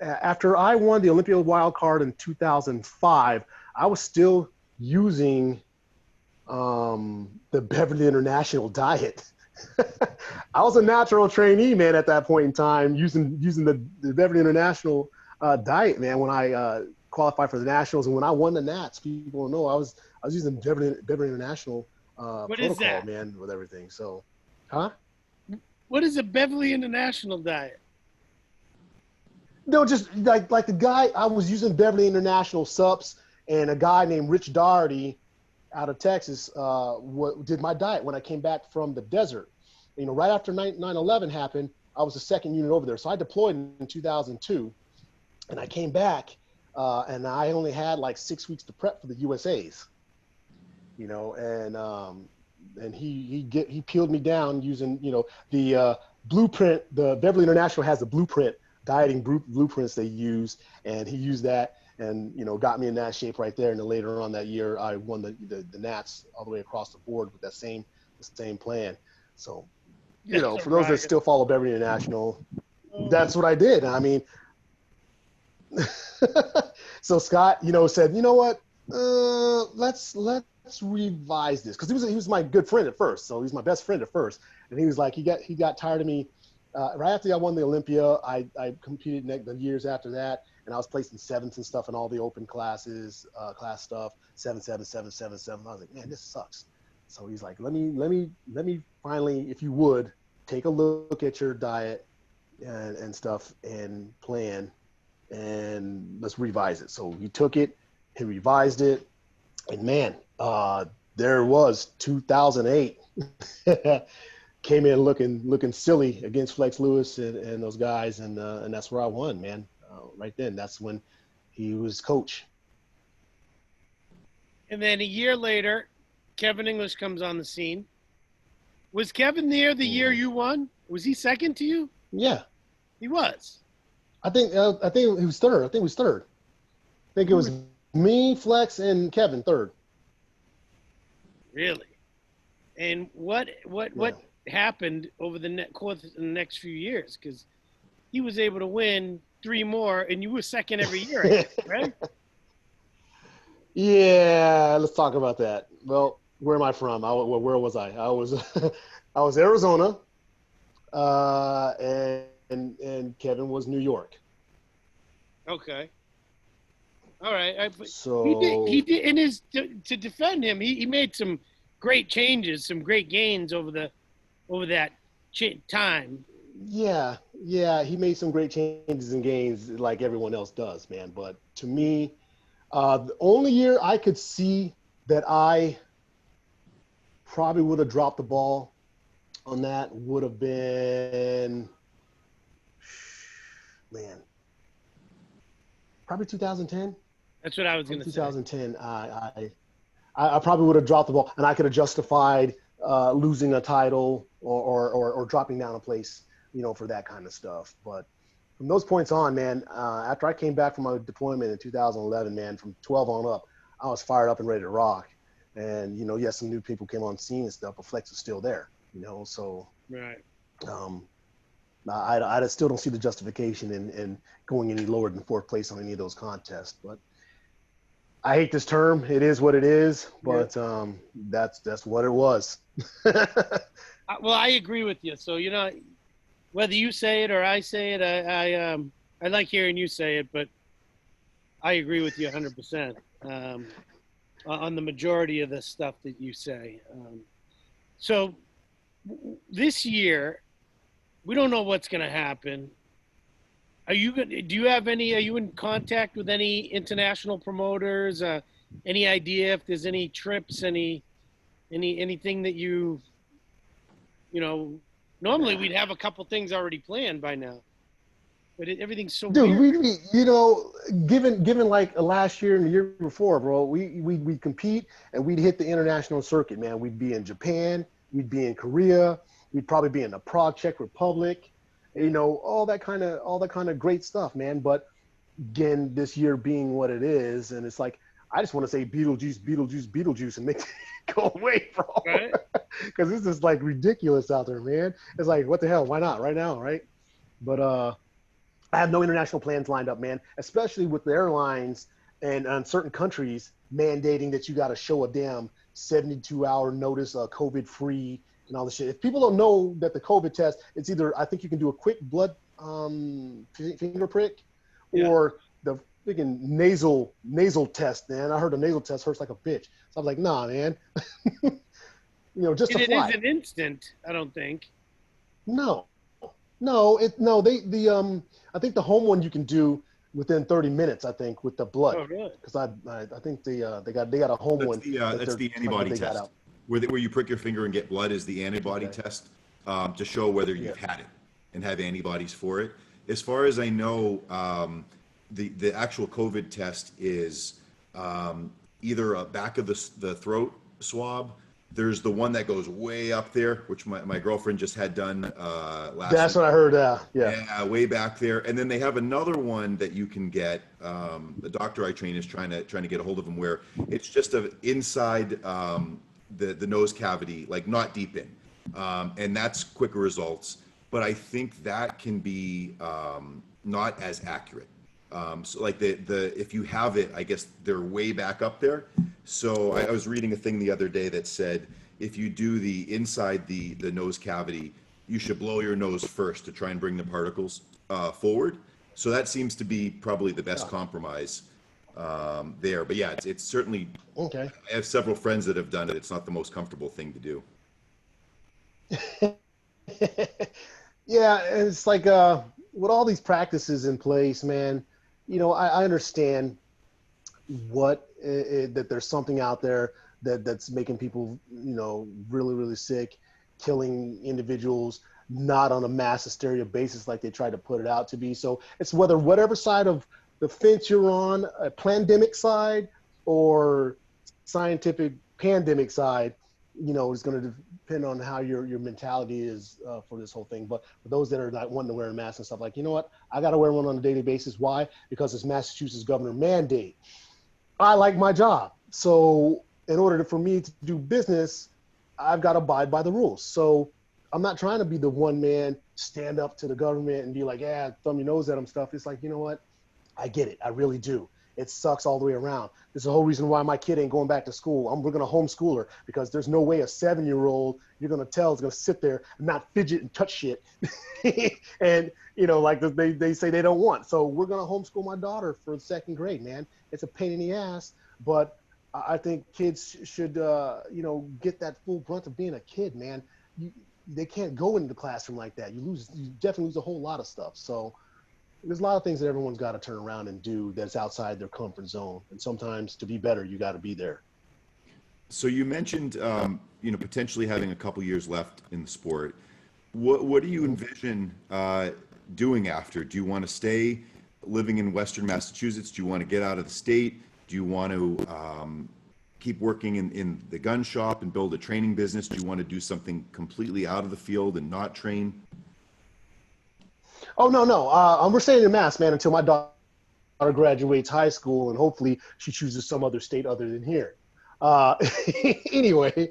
after I won the Olympia wild card in 2005, I was still using the Beverly International diet. I was a natural trainee, man, at that point in time, using the Beverly International diet, man, when I qualified for the nationals. And when I won the Nats, people know I was using Beverly International protocol, man, with everything. So, What is a Beverly International diet? No, just like the guy, I was using Beverly International subs, and a guy named Rich Doherty out of Texas did my diet when I came back from the desert. You know, right after 9/11 happened, I was the second unit over there. So I deployed in 2002, and I came back, and I only had like 6 weeks to prep for the USAs. You know, and he peeled me down using, you know, the blueprint. The Beverly International has the blueprint, dieting blueprints they use, and he used that, and, you know, got me in that shape right there. And then later on that year, I won the Nats all the way across the board with the same plan. So, you know, for those that still follow Beverly International, that's what I did. I mean, so Scott, you know, said, you know what, let's revise this, because he was my good friend at first. So he's my best friend at first, and he was like, he got tired of me. Right after I won the Olympia, I competed the years after that, and I was placing seventh and stuff in all the open classes, class stuff, 7-7, 7-7. I was like, man, this sucks. So he's like, let me finally, if you would, take a look at your diet and stuff and plan, and let's revise it. So he took it, he revised it, and man, there was 2008. came in looking silly against Flex Lewis and those guys, and that's where I won, man. Right then, that's when he was coach. And then a year later, Kevin English comes on the scene. Was Kevin there the year you won? Was he second to you? Yeah, he was. I think he was third. I think it was me, Flex, and Kevin third. Really? And what happened over the course of the next few years? Because he was able to win 3 more, and you were second every year, I guess, right? Yeah, let's talk about that. Well, where am I from? Where was I? I was Arizona, and Kevin was New York. Okay. All right. So he did in his to defend him. He made some great changes, some great gains over that time. Yeah, he made some great changes and gains like everyone else does, man. But to me, the only year I could see that I probably would have dropped the ball on that would have been, man, probably 2010. That's what I was going to say. 2010, I probably would have dropped the ball, and I could have justified losing a title or dropping down a place, for that kind of stuff. But from those points on, man, after I came back from my deployment in 2011, man, from 12 on up, I was fired up and ready to rock. And, yes, some new people came on scene and stuff, but Flex was still there, so. Right. I still don't see the justification in going any lower than 4th place on any of those contests. But I hate this term. It is what it is, but that's what it was. Well, I agree with you. So, whether you say it or I say it, I like hearing you say it, but I agree with you 100% on the majority of the stuff that you say. So this year, we don't know what's going to happen. Are you in contact with any international promoters? Any idea if there's any trips, anything that normally we'd have a couple things already planned by now, but everything's so weird. Dude, given like last year and the year before, bro, we'd compete and we'd hit the international circuit, man. We'd be in Japan, we'd be in Korea, we'd probably be in the Prague, Czech Republic, all that kind of great stuff, man. But again, this year being what it is, and it's like, I just want to say Beetlejuice and make it go away, bro. Right? Because this is like ridiculous out there, man. It's like, what the hell? Why not right now, right? But I have no international plans lined up, man, especially with the airlines and certain countries mandating that you got to show a damn 72-hour notice, COVID free and all this shit. If people don't know that the COVID test, it's either, I think you can do a quick blood finger prick or the freaking nasal test, man. I heard the nasal test hurts like a bitch. So I'm like, nah, man. Just to fly. It is an instant, I don't think. No. I think the home one you can do within 30 minutes, I think, with the blood. Oh, really? Because I think they got a home one. That's the antibody test. Where you prick your finger and get blood is the antibody test to show whether you've had it and have antibodies for it. As far as I know, the actual COVID test is either a back of the throat swab. There's the one that goes way up there, which my girlfriend just had done last That's week. what I heard, Yeah, way back there. And then they have another one that you can get. The doctor I train is trying to get a hold of them, where it's just inside the nose cavity, like not deep in. And that's quicker results. But I think that can be not as accurate. So like if you have it, I guess they're way back up there. So I was reading a thing the other day that said if you do the inside the nose cavity, you should blow your nose first to try and bring the particles forward. So that seems to be probably the best compromise there. But yeah, it's certainly okay. I have several friends that have done it. It's not the most comfortable thing to do. Yeah, it's like with all these practices in place, man. I understand that there's something out there that's making people, really, really sick. killing individuals, not on a mass hysteria basis like they try to put it out to be. So it's whatever side of the fence you're on, a pandemic side or scientific pandemic side, is going to depend on how your mentality is for this whole thing. But for those that are not wanting to wear a mask and stuff, like, you know what, I got to wear one on a daily basis. Why? Because it's Massachusetts governor mandate. I like my job. So in order for me to do business, I've got to abide by the rules. So I'm not trying to be the one man stand up to the government and be like, yeah, thumb your nose at them stuff. It's like, you know what? I get it. I really do. It sucks all the way around. This is the whole reason why my kid ain't going back to school. We're going to homeschool her because there's no way a 7-year-old you're going to tell is going to sit there and not fidget and touch shit. And, like they say they don't want. So we're going to homeschool my daughter for 2nd grade, man. It's a pain in the ass, but I think kids should, get that full brunt of being a kid, man. They can't go into the classroom like that. You definitely lose a whole lot of stuff. So there's a lot of things that everyone's got to turn around and do that's outside their comfort zone. And sometimes to be better, you got to be there. So you mentioned, potentially having a couple years left in the sport. What do you envision doing after? Do you want to stay living in Western Massachusetts? Do you want to get out of the state? Do you want to keep working in the gun shop and build a training business? Do you want to do something completely out of the field and not train? Oh, no. We're staying in Mass, man, until my daughter graduates high school, and hopefully she chooses some other state other than here. Anyway,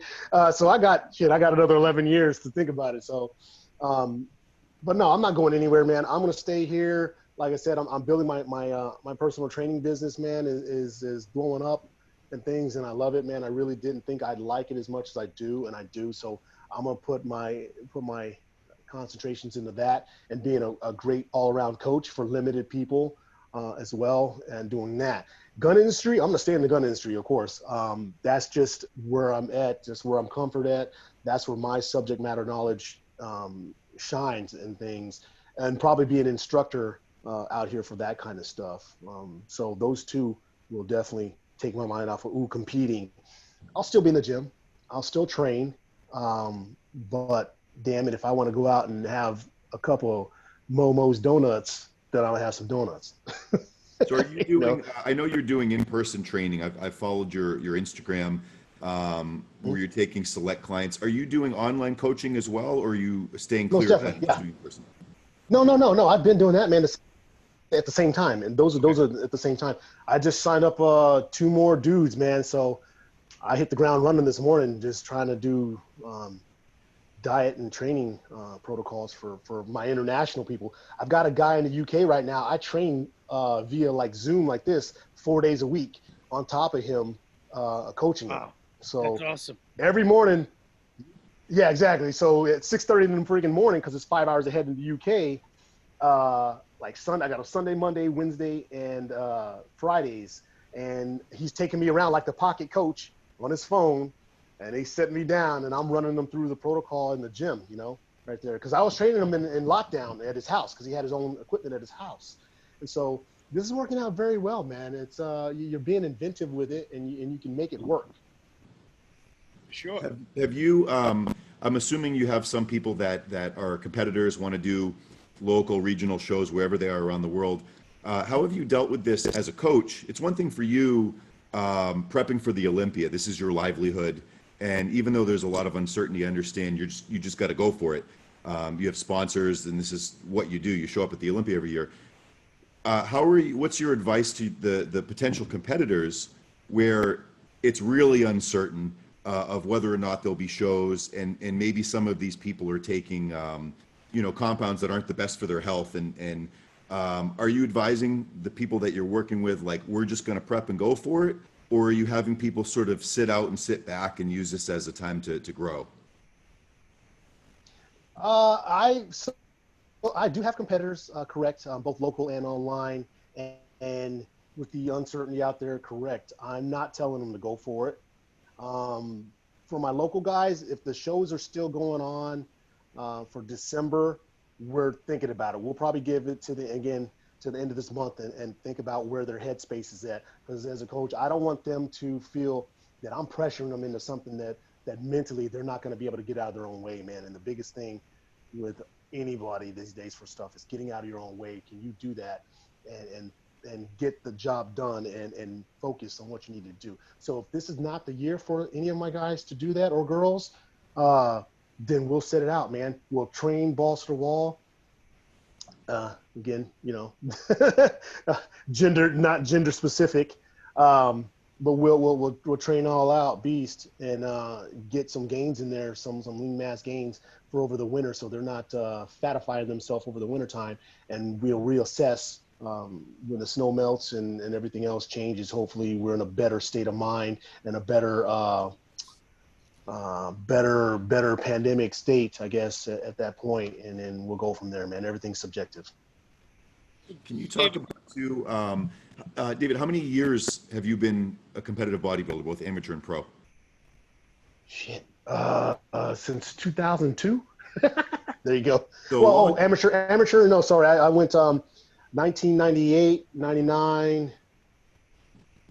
so I got another 11 years to think about it. So, but no, I'm not going anywhere, man. I'm going to stay here. Like I said, I'm building my personal training business, man, is blowing up and things. And I love it, man. I really didn't think I'd like it as much as I do. And I do. So I'm going to put my concentrations into that and being a great all-around coach for limited people as well, and doing that. Gun industry, I'm gonna stay in the gun industry, of course. That's just where I'm at, just where I'm comfort at. That's where my subject matter knowledge shines and things, and probably be an instructor out here for that kind of stuff. So those two will definitely take my mind off of competing. I'll still be in the gym. I'll still train, but damn it, if I want to go out and have a couple of Momo's donuts, then I'll have some donuts. So are you doing, I know you're doing in-person training. I've followed your Instagram where you're taking select clients. Are you doing online coaching as well, or are you staying clear of that? Yeah. No. I've been doing that, man, at the same time. And those are at the same time. I just signed up 2 more dudes, man. So I hit the ground running this morning, just trying to do diet and training protocols for my international people. I've got a guy in the UK right now. I train via like Zoom like this 4 days a week on top of him coaching him. So that's awesome. Every morning. Yeah, exactly. So at 6:30 in the freaking morning, because it's 5 hours ahead in the UK, like Sunday, I got a Sunday, Monday, Wednesday, and Fridays. And he's taking me around like the pocket coach on his phone. And they set me down, and I'm running them through the protocol in the gym, right there. Because I was training him in lockdown at his house because he had his own equipment at his house. And so this is working out very well, man. It's you're being inventive with it, and you can make it work. Sure. Have you? I'm assuming you have some people that are competitors, want to do local, regional shows wherever they are around the world. How have you dealt with this as a coach? It's one thing for you prepping for the Olympia. This is your livelihood. And even though there's a lot of uncertainty, I understand you just got to go for it. You have sponsors, and this is what you do. You show up at the Olympia every year. What's your advice to the potential competitors where it's really uncertain of whether or not there'll be shows, and maybe some of these people are taking compounds that aren't the best for their health, and are you advising the people that you're working with, like, we're just going to prep and go for it? Or are you having people sort of sit out and sit back and use this as a time to grow? I do have competitors, correct, both local and online. And with the uncertainty out there, correct. I'm not telling them to go for it. For my local guys, if the shows are still going on for December, we're thinking about it. We'll probably give it to the end of this month and think about where their headspace is at. Because as a coach, I don't want them to feel that I'm pressuring them into something that that mentally they're not going to be able to get out of their own way, man. And the biggest thing with anybody these days for stuff is getting out of your own way. Can you do that and get the job done and focus on what you need to do? So if this is not the year for any of my guys to do that, or girls, then we'll set it out, man. We'll train balls to the wall. Again, you know, not gender specific, but we'll train all out beast and get some gains in there, some lean mass gains for over the winter, so they're not fatifying themselves over the winter time. And we'll reassess when the snow melts and everything else changes. Hopefully, we're in a better state of mind and a better pandemic state, I guess, at that point, and then we'll go from there, man. Everything's subjective. Can you talk about too, David? How many years have you been a competitive bodybuilder, both amateur and pro? Shit, since 2002. There you go. So, well, amateur. No, sorry, I went 1998, 99.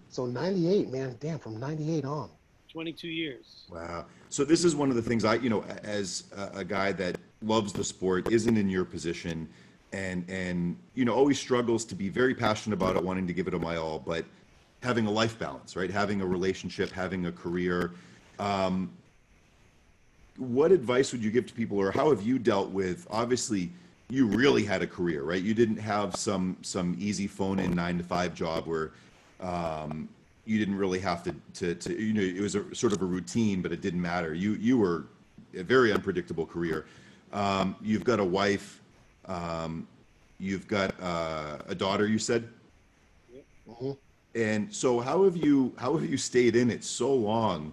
So 98, man. Damn, from 98 on. 22 years. Wow. So this is one of the things I, you know, as a guy that loves the sport, isn't in your position, and you know, always struggles to be very passionate about it, wanting to give it my all, but having a life balance, right? Having a relationship, having a career. What advice would you give to people, or how have you dealt with, obviously you really had a career, right? You didn't have some easy phone-in 9-to-5 job where you didn't really have to, you know, it was a sort of a routine, but it didn't matter. You were a very unpredictable career. You've got a wife, you've got a daughter, you said? Mm-hmm. And so how have you stayed in it so long,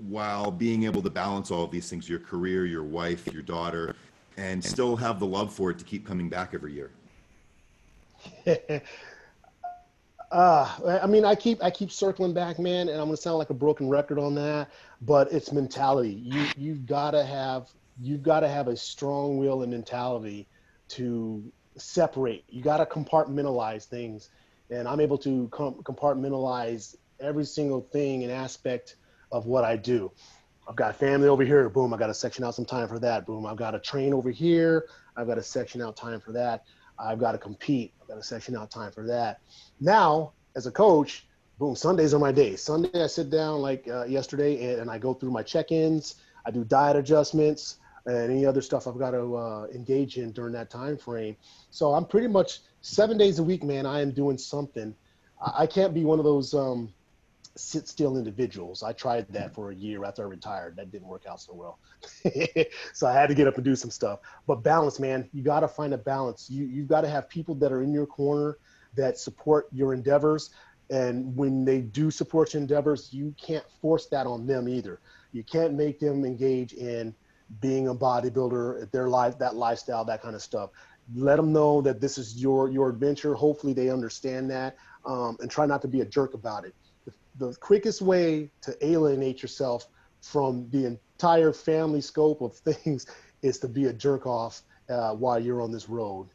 while being able to balance all of these things, your career, your wife, your daughter, and still have the love for it to keep coming back every year? I mean, I keep circling back, man, and I'm gonna sound like a broken record on that, but it's mentality. You've gotta have a strong will and mentality to separate. You gotta compartmentalize things, and I'm able to compartmentalize every single thing and aspect of what I do. I've got family over here, boom, I got to section out some time for that, boom. I've got to train over here, I've got to section out time for that. I've got to compete, I've got to section out time for that. Now, as a coach, boom, Sundays are my days. Sunday, I sit down like yesterday and I go through my check-ins, I do diet adjustments, and any other stuff I've got to engage in during that time frame. So I'm pretty much 7 days a week, man, I am doing something. I can't be one of those sit still individuals. I tried that for a year after I retired. That didn't work out so well. So I had to get up and do some stuff. But balance, man, you got to find a balance. You've got to have people that are in your corner that support your endeavors. And when they do support your endeavors, you can't force that on them either. You can't make them engage in being a bodybuilder, their life, that lifestyle, that kind of stuff. Let them know that this is your adventure. Hopefully they understand that, and try not to be a jerk about it. The quickest way to alienate yourself from the entire family scope of things is to be a jerk off while you're on this road.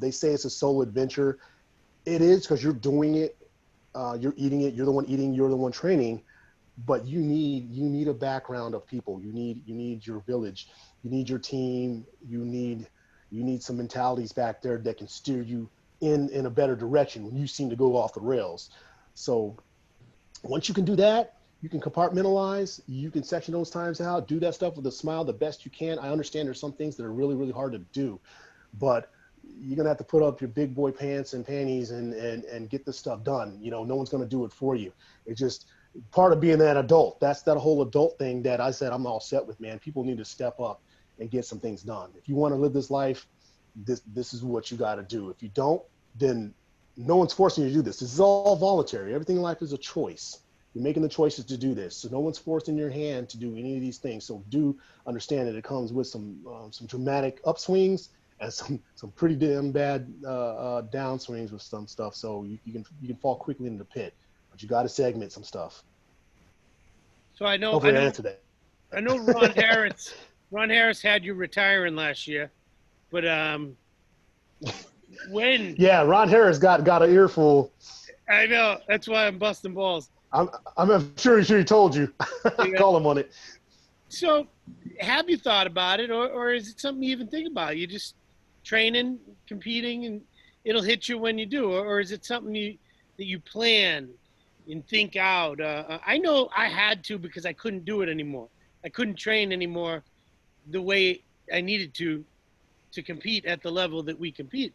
They say it's a solo adventure. It is, because you're doing it, you're eating it, you're the one eating, you're the one training, but you need a background of people. You need your village, you need your team, you need some mentalities back there that can steer you in a better direction when you seem to go off the rails. So once you can do that, you can compartmentalize, you can section those times out, do that stuff with a smile the best you can. I understand there's some things that are really, really hard to do, but you're going to have to put up your big boy pants and panties and get this stuff done. You know, no one's going to do it for you. It's just part of being that adult. That's that whole adult thing that I said I'm all set with, man. People need to step up and get some things done. If you want to live this life, this is what you got to do. If you don't, then no one's forcing you to do this. This is all voluntary. Everything in life is a choice. You're making the choices to do this. So no one's forcing your hand to do any of these things. So do understand that it comes with some dramatic upswings and some pretty damn bad downswings with some stuff. So you can fall quickly into the pit, but you got to segment some stuff. So I know Ron Harris had you retiring last year, but when? Yeah, Ron Harris got an earful. I know, that's why I'm busting balls. I'm sure he told you. Yeah. Call him on it. So, have you thought about it, or is it something you even think about? You just training, competing, and it'll hit you when you do, or is it something that you plan and think out? I know I had to because I couldn't do it anymore. I couldn't train anymore the way I needed to compete at the level that we compete.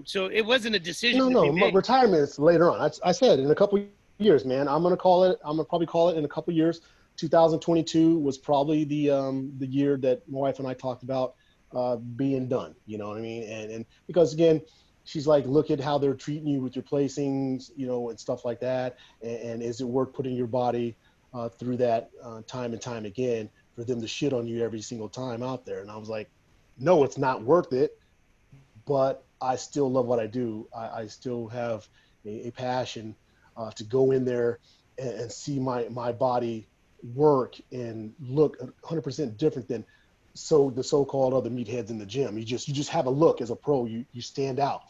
So it wasn't a decision. No. Retirement's later on. I said in a couple years, man. I'm gonna probably call it in a couple years. 2022 was probably the year that my wife and I talked about being done. You know what I mean? And because again, she's like, look at how they're treating you with your placings, you know, and stuff like that. And is it worth putting your body through that time and time again for them to shit on you every single time out there? And I was like, no, it's not worth it. But I still love what I do. I still have a passion to go in there and see my body work and look 100% different than the so-called other meatheads in the gym. You just have a look as a pro. You stand out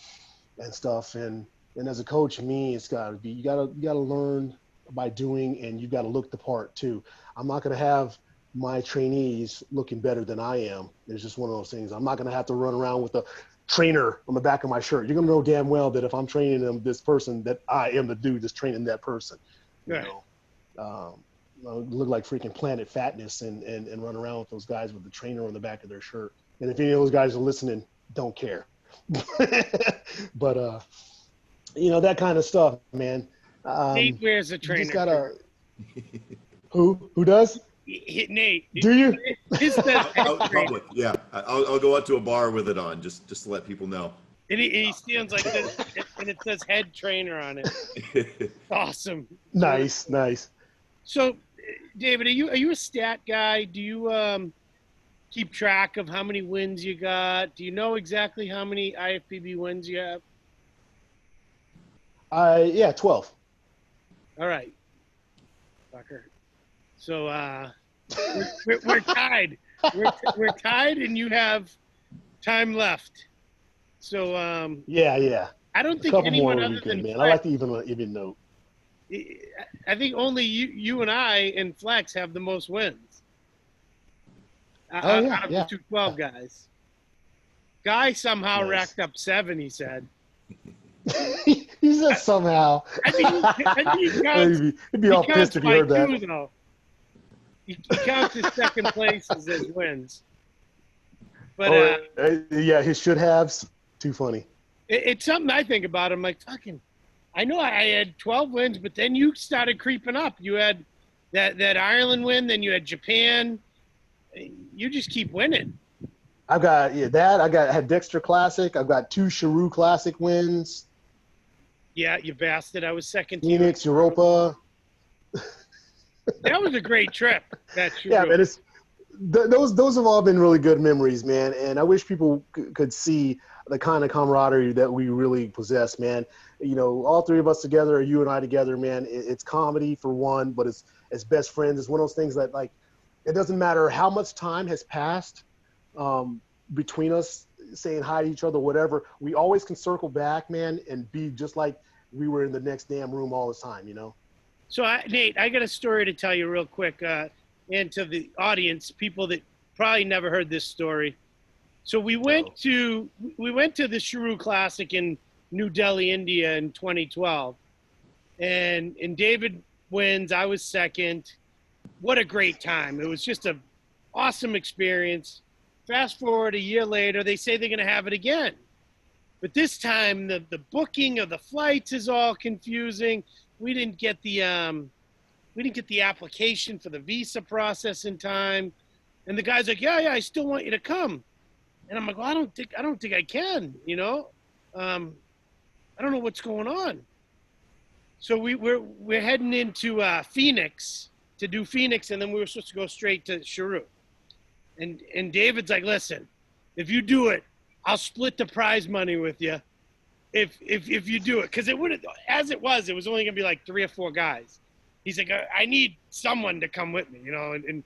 and stuff. And as a coach, me, it's got to be you gotta learn by doing, and you got to look the part too. I'm not gonna have my trainees looking better than I am. It's just one of those things. I'm not gonna have to run around with a trainer on the back of my shirt. You're gonna know damn well that if I'm training this person, that I am the dude that's training that person. You Right. know, look like freaking Planet Fatness and run around with those guys with the trainer on the back of their shirt. And if any of those guys are listening, don't care. But you know, that kind of stuff, man. Nate wears a You trainer. just gotta. Who does? Nate. Do you? His says Out in public, yeah. I'll go out to a bar with it on, just to let people know. And he stands like this, and it says head trainer on it. Awesome. Nice. So, David, are you a stat guy? Do you keep track of how many wins you got? Do you know exactly how many IFBB wins you have? Yeah, 12. All right, fucker. So we're tied. We're tied, and you have time left. So Yeah. I don't A think couple anyone more other would be good, than man. Flex, I like to even note. I think only you and I and Flex have the most wins. Out of the 212 guys. Guy somehow racked up 7, he said. He said somehow. I think he counts, He'd be all pissed if he heard that. 2, though. He counts his second places as wins. But yeah, his should haves. Too funny. It's something I think about. I'm like, fucking, I know I had 12 wins, but then you started creeping up. You had that Ireland win, then you had Japan. You just keep winning. I've got I had Dexter Classic. I've got 2 Sheru Classic wins. Yeah, you bastard. I was second. Phoenix, Europa. That was a great trip. Yeah, man. Those have all been really good memories, man. And I wish people could see the kind of camaraderie that we really possess, man. You know, all 3 of us together, you and I together, man. It's comedy for one, but it's as best friends. It's one of those things that, like, it doesn't matter how much time has passed between us saying hi to each other, whatever. We always can circle back, man, and be just like we were in the next damn room all the time, you know? So, Nate, I got a story to tell you real quick, and to the audience, people that probably never heard this story. So we went to the Sheru Classic in New Delhi, India in 2012. And David wins. I was second. What a great time. It was just an awesome experience. Fast forward a year later, they say they're going to have it again. But this time, the booking of the flights is all confusing. We didn't get the application for the visa process in time. And the guy's like, yeah, I still want you to come. And I'm like, well, I don't think I can, you know? I don't know what's going on. So we're heading into Phoenix to do Phoenix, and then we were supposed to go straight to Sheru. And David's like, listen, if you do it, I'll split the prize money with you. If you do it, because it would, as it was only gonna be like 3 or 4 guys. He's like, I need someone to come with me, you know, and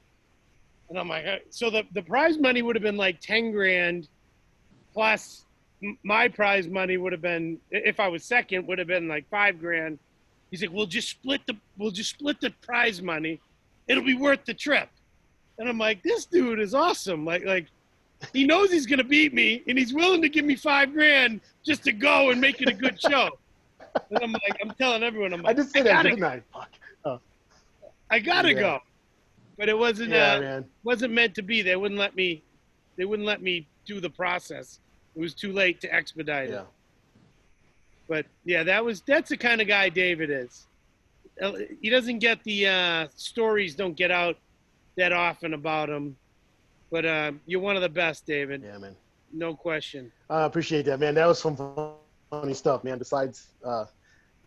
I'm like, so the prize money would have been like 10 grand, plus my prize money would have been, if I was second, would have been like 5 grand. He's like, we'll just split the prize money. It'll be worth the trip. And I'm like, this dude is awesome. Like he knows he's gonna beat me, and he's willing to give me $5,000 just to go and make it a good show. And I'm like, I'm telling everyone, I'm like, I just said that, didn't I? Fuck. Oh. I gotta go. But it wasn't wasn't meant to be. They wouldn't let me do the process. It was too late to expedite it. But yeah, that's the kind of guy David is. He doesn't get the stories don't get out that often about him. But you're one of the best, David. Yeah, man. No question. I appreciate that, man. That was some funny stuff, man. Besides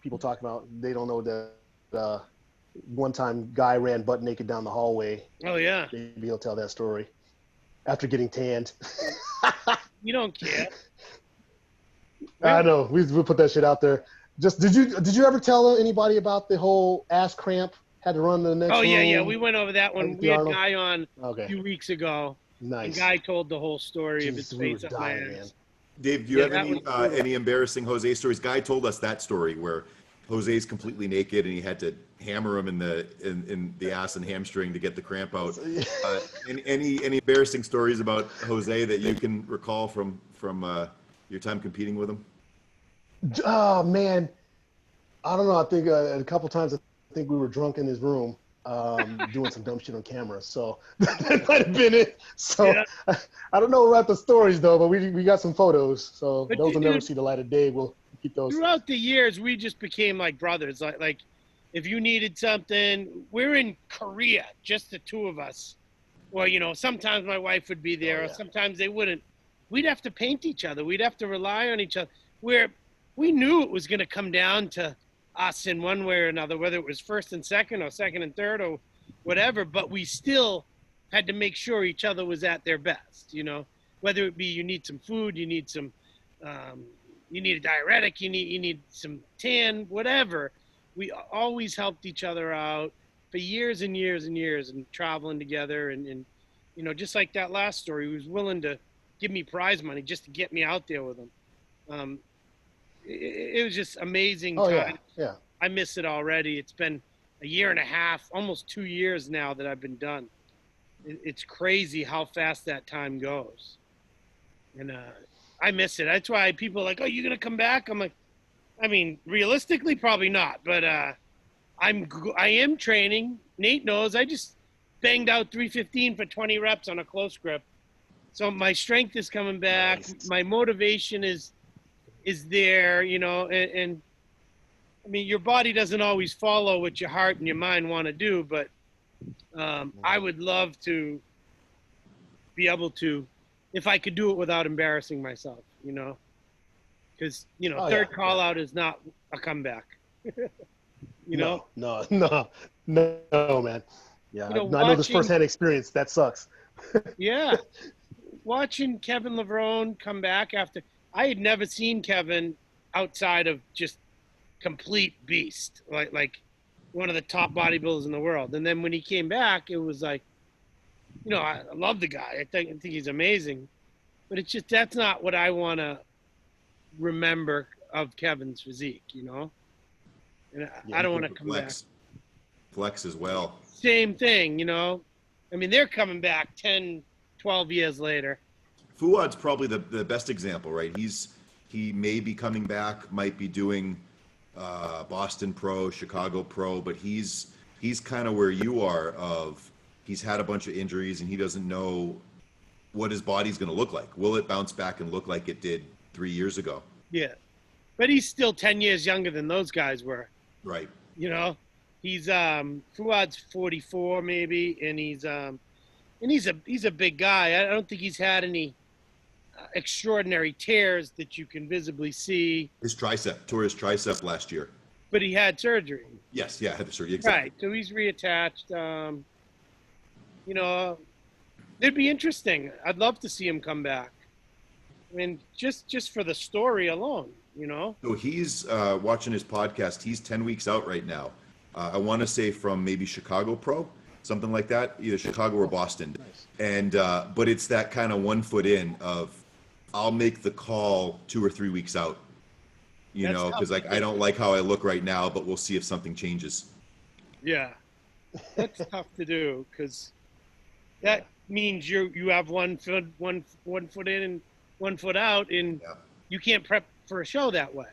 people talking about they don't know that one time guy ran butt naked down the hallway. Oh, yeah. Maybe he'll tell that story after getting tanned. You don't care. I know. We'll put that shit out there. Just did you ever tell anybody about the whole ass cramp? Had to run to the next room? Yeah. We went over that one. We had a guy on a few weeks ago. Nice. The guy told the whole story of his face up my ass. Dave, do you have any embarrassing Jose stories? Guy told us that story where Jose's completely naked and he had to hammer him in the ass and hamstring to get the cramp out. Any embarrassing stories about Jose that you can recall from your time competing with him? Oh man, I don't know. I think a couple times I think we were drunk in his room doing some dumb shit on camera. So that might have been it. So yeah. I don't know about the stories though, but we got some photos. So those will never see the light of day. We'll keep those. Throughout the years, we just became like brothers. Like if you needed something, we're in Korea, just the two of us. Well, sometimes my wife would be there, or sometimes they wouldn't. We'd have to paint each other. We'd have to rely on each other. Where we knew it was going to come down to us in one way or another, whether it was first and second or second and third or whatever, but we still had to make sure each other was at their best, whether it be you need some food, you need some, you need a diuretic, you need some tan, whatever. We always helped each other out for years and years and years and traveling together. And just like that last story, he was willing to give me prize money just to get me out there with him. It was just amazing time. Yeah. I miss it already. It's been a year and a half, almost 2 years now that I've been done. It's crazy how fast that time goes. And I miss it. That's why people are like, oh, you're going to come back? I'm like, I mean, realistically, probably not. But I am training. Nate knows. I just banged out 315 for 20 reps on a close grip. So my strength is coming back. Nice. My motivation is there, and I mean, your body doesn't always follow what your heart and your mind want to do, but I would love to be able to, if I could do it without embarrassing myself, because, third call out is not a comeback, No, man. Yeah, I know this firsthand experience. That sucks. Yeah. Watching Kevin Levrone come back after – I had never seen Kevin outside of just complete beast, like one of the top bodybuilders in the world. And then when he came back, it was like, I love the guy. I think he's amazing. But it's just that's not what I want to remember of Kevin's physique, And I don't want to come back. Flex as well. Same thing, I mean, they're coming back 10, 12 years later. Fuad's probably the best example, right? He may be coming back, might be doing Boston Pro, Chicago Pro, but he's kind of where you are of he's had a bunch of injuries and he doesn't know what his body's going to look like. Will it bounce back and look like it did 3 years ago? Yeah. But he's still 10 years younger than those guys were. Right. He's Fuad's 44 maybe, and he's a big guy. I don't think he's had any extraordinary tears that you can visibly see. His tore his tricep last year. But he had surgery. Yes, had the surgery. Exactly. Right, so he's reattached. It'd be interesting. I'd love to see him come back. I mean, just for the story alone, So he's watching his podcast. He's 10 weeks out right now. I want to say from maybe Chicago Pro, something like that, either Chicago or Boston. Nice. And but it's that kind of 1 foot in of I'll make the call 2 or 3 weeks out. you That's know, tough because to like I do. don't like how I look right now, but we'll see if something changes. Yeah, that's tough to do because Yeah. that means you have one foot in and 1 foot out, and Yeah. you can't prep for a show that way.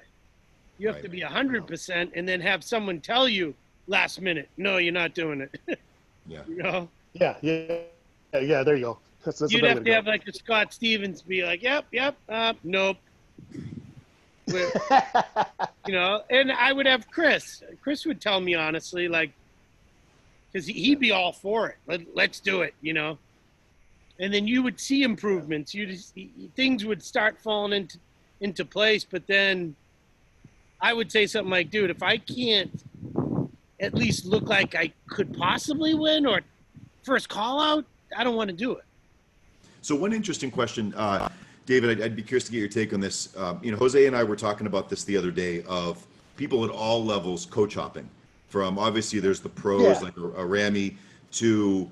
You have Right. to be No. 100%, and then have someone tell you last minute, no, you're not doing it. Yeah. You know, Yeah, yeah, yeah. There you go. That's a you'd better way have to to have go. like a Scott Stevens be like, yep, nope. We're, you know, and I would have Chris. Chris would tell me honestly, like, because he'd be all for it. Let's do it, you know. And then you would see improvements. Things would start falling into place. But then I would say something like, dude, if I can't at least look like I could possibly win or first call out, I don't want to do it. So one interesting question, David, I'd be curious to get your take on this. You know, Jose and I were talking about this the other day of people at all levels coach hopping. From obviously there's the pros Yeah. like a Ramy to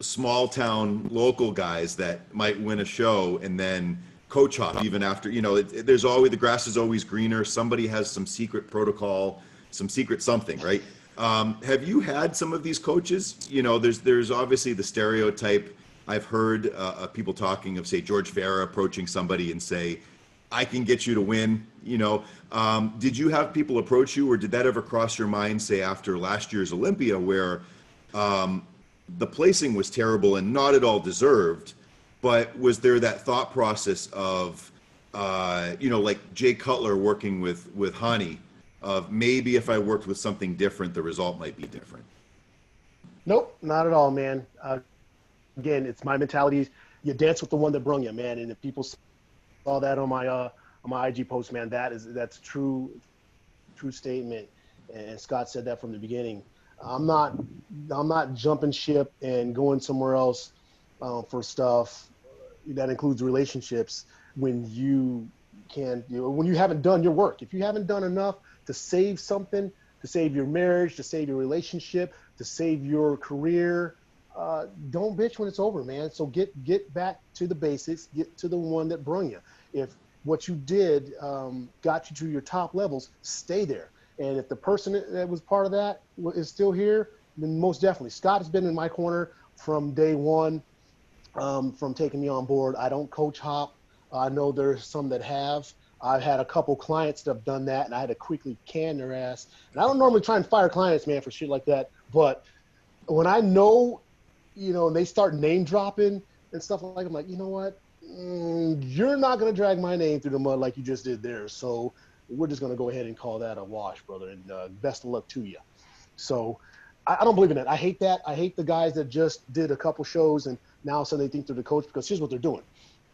small town local guys that might win a show and then coach hop even after, you know, there's always, the grass is always greener. Somebody has some secret protocol, some secret something, right? Have you had some of these coaches? You know, there's obviously the stereotype. I've heard people talking of, say, George Farah approaching somebody and say, I can get you to win. You know, did you have people approach you, or did that ever cross your mind, say, after last year's Olympia, where the placing was terrible and not at all deserved, but was there that thought process of, you know, like Jay Cutler working with Hadi, of maybe if I worked with something different, the result might be different? Nope, not at all, man. Again, it's my mentality. You dance with the one that brung you, man. And if people saw that on my IG post, man, that's true statement. And Scott said that from the beginning. I'm not jumping ship and going somewhere else for stuff that includes relationships when when you haven't done your work. If you haven't done enough to save something, to save your marriage, to save your relationship, to save your career, don't bitch when it's over, man. So get back to the basics, get to the one that brung you. If what you did got you to your top levels, stay there. And if the person that was part of that is still here, then most definitely. Scott has been in my corner from day one, from taking me on board. I don't coach hop. I know there's some that have. I've had a couple clients that have done that, and I had to quickly can their ass. And I don't normally try and fire clients, man, for shit like that. But when I know, you know, and they start name dropping and stuff like, I'm like, you know what? You're not going to drag my name through the mud like you just did there. So we're just going to go ahead and call that a wash, brother. And best of luck to you. So I don't believe in that. I hate that. I hate the guys that just did a couple shows and now all of a sudden they think they're the coach, because here's what they're doing.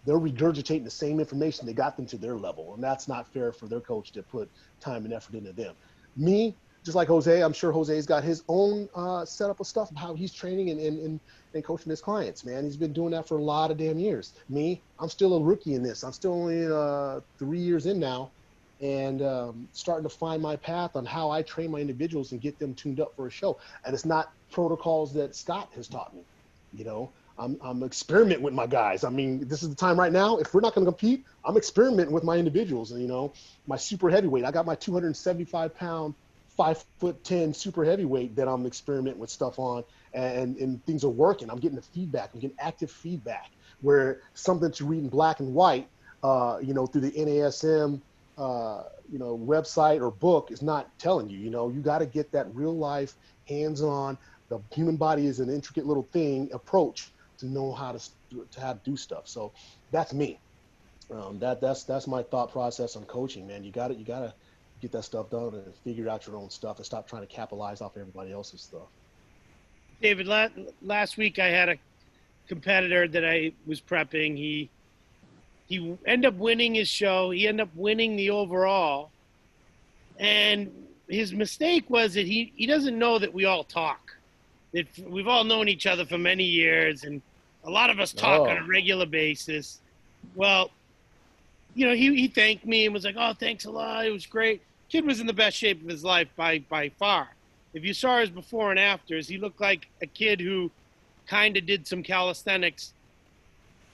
They're regurgitating the same information that got them to their level. And that's not fair for their coach to put time and effort into them. Me, just like Jose, I'm sure Jose's got his own setup of stuff of how he's training and coaching his clients, man. He's been doing that for a lot of damn years. Me, I'm still a rookie in this. I'm still only 3 years in now, and starting to find my path on how I train my individuals and get them tuned up for a show. And it's not protocols that Scott has taught me. You know, I'm experimenting with my guys. I mean, this is the time right now. If we're not going to compete, I'm experimenting with my individuals. And, you know, my super heavyweight, I got my 275-pound, 5'10" super heavyweight that I'm experimenting with stuff on, and things are working. I'm getting the feedback. I'm getting active feedback where something to read in black and white, you know, through the NASM, you know, website or book is not telling you. You know, you got to get that real life, hands-on. The human body is an intricate little thing approach to know how to do stuff. So that's me. That's my thought process on coaching, man. You got to get that stuff done and figure out your own stuff and stop trying to capitalize off everybody else's stuff. David, last week I had a competitor that I was prepping. He ended up winning his show. He ended up winning the overall. And his mistake was that he doesn't know that we all talk. That we've all known each other for many years, and a lot of us talk on a regular basis. Well, you know, he thanked me and was like, oh, thanks a lot. It was great. Kid was in the best shape of his life by far. If you saw his before and afters, he looked like a kid who kind of did some calisthenics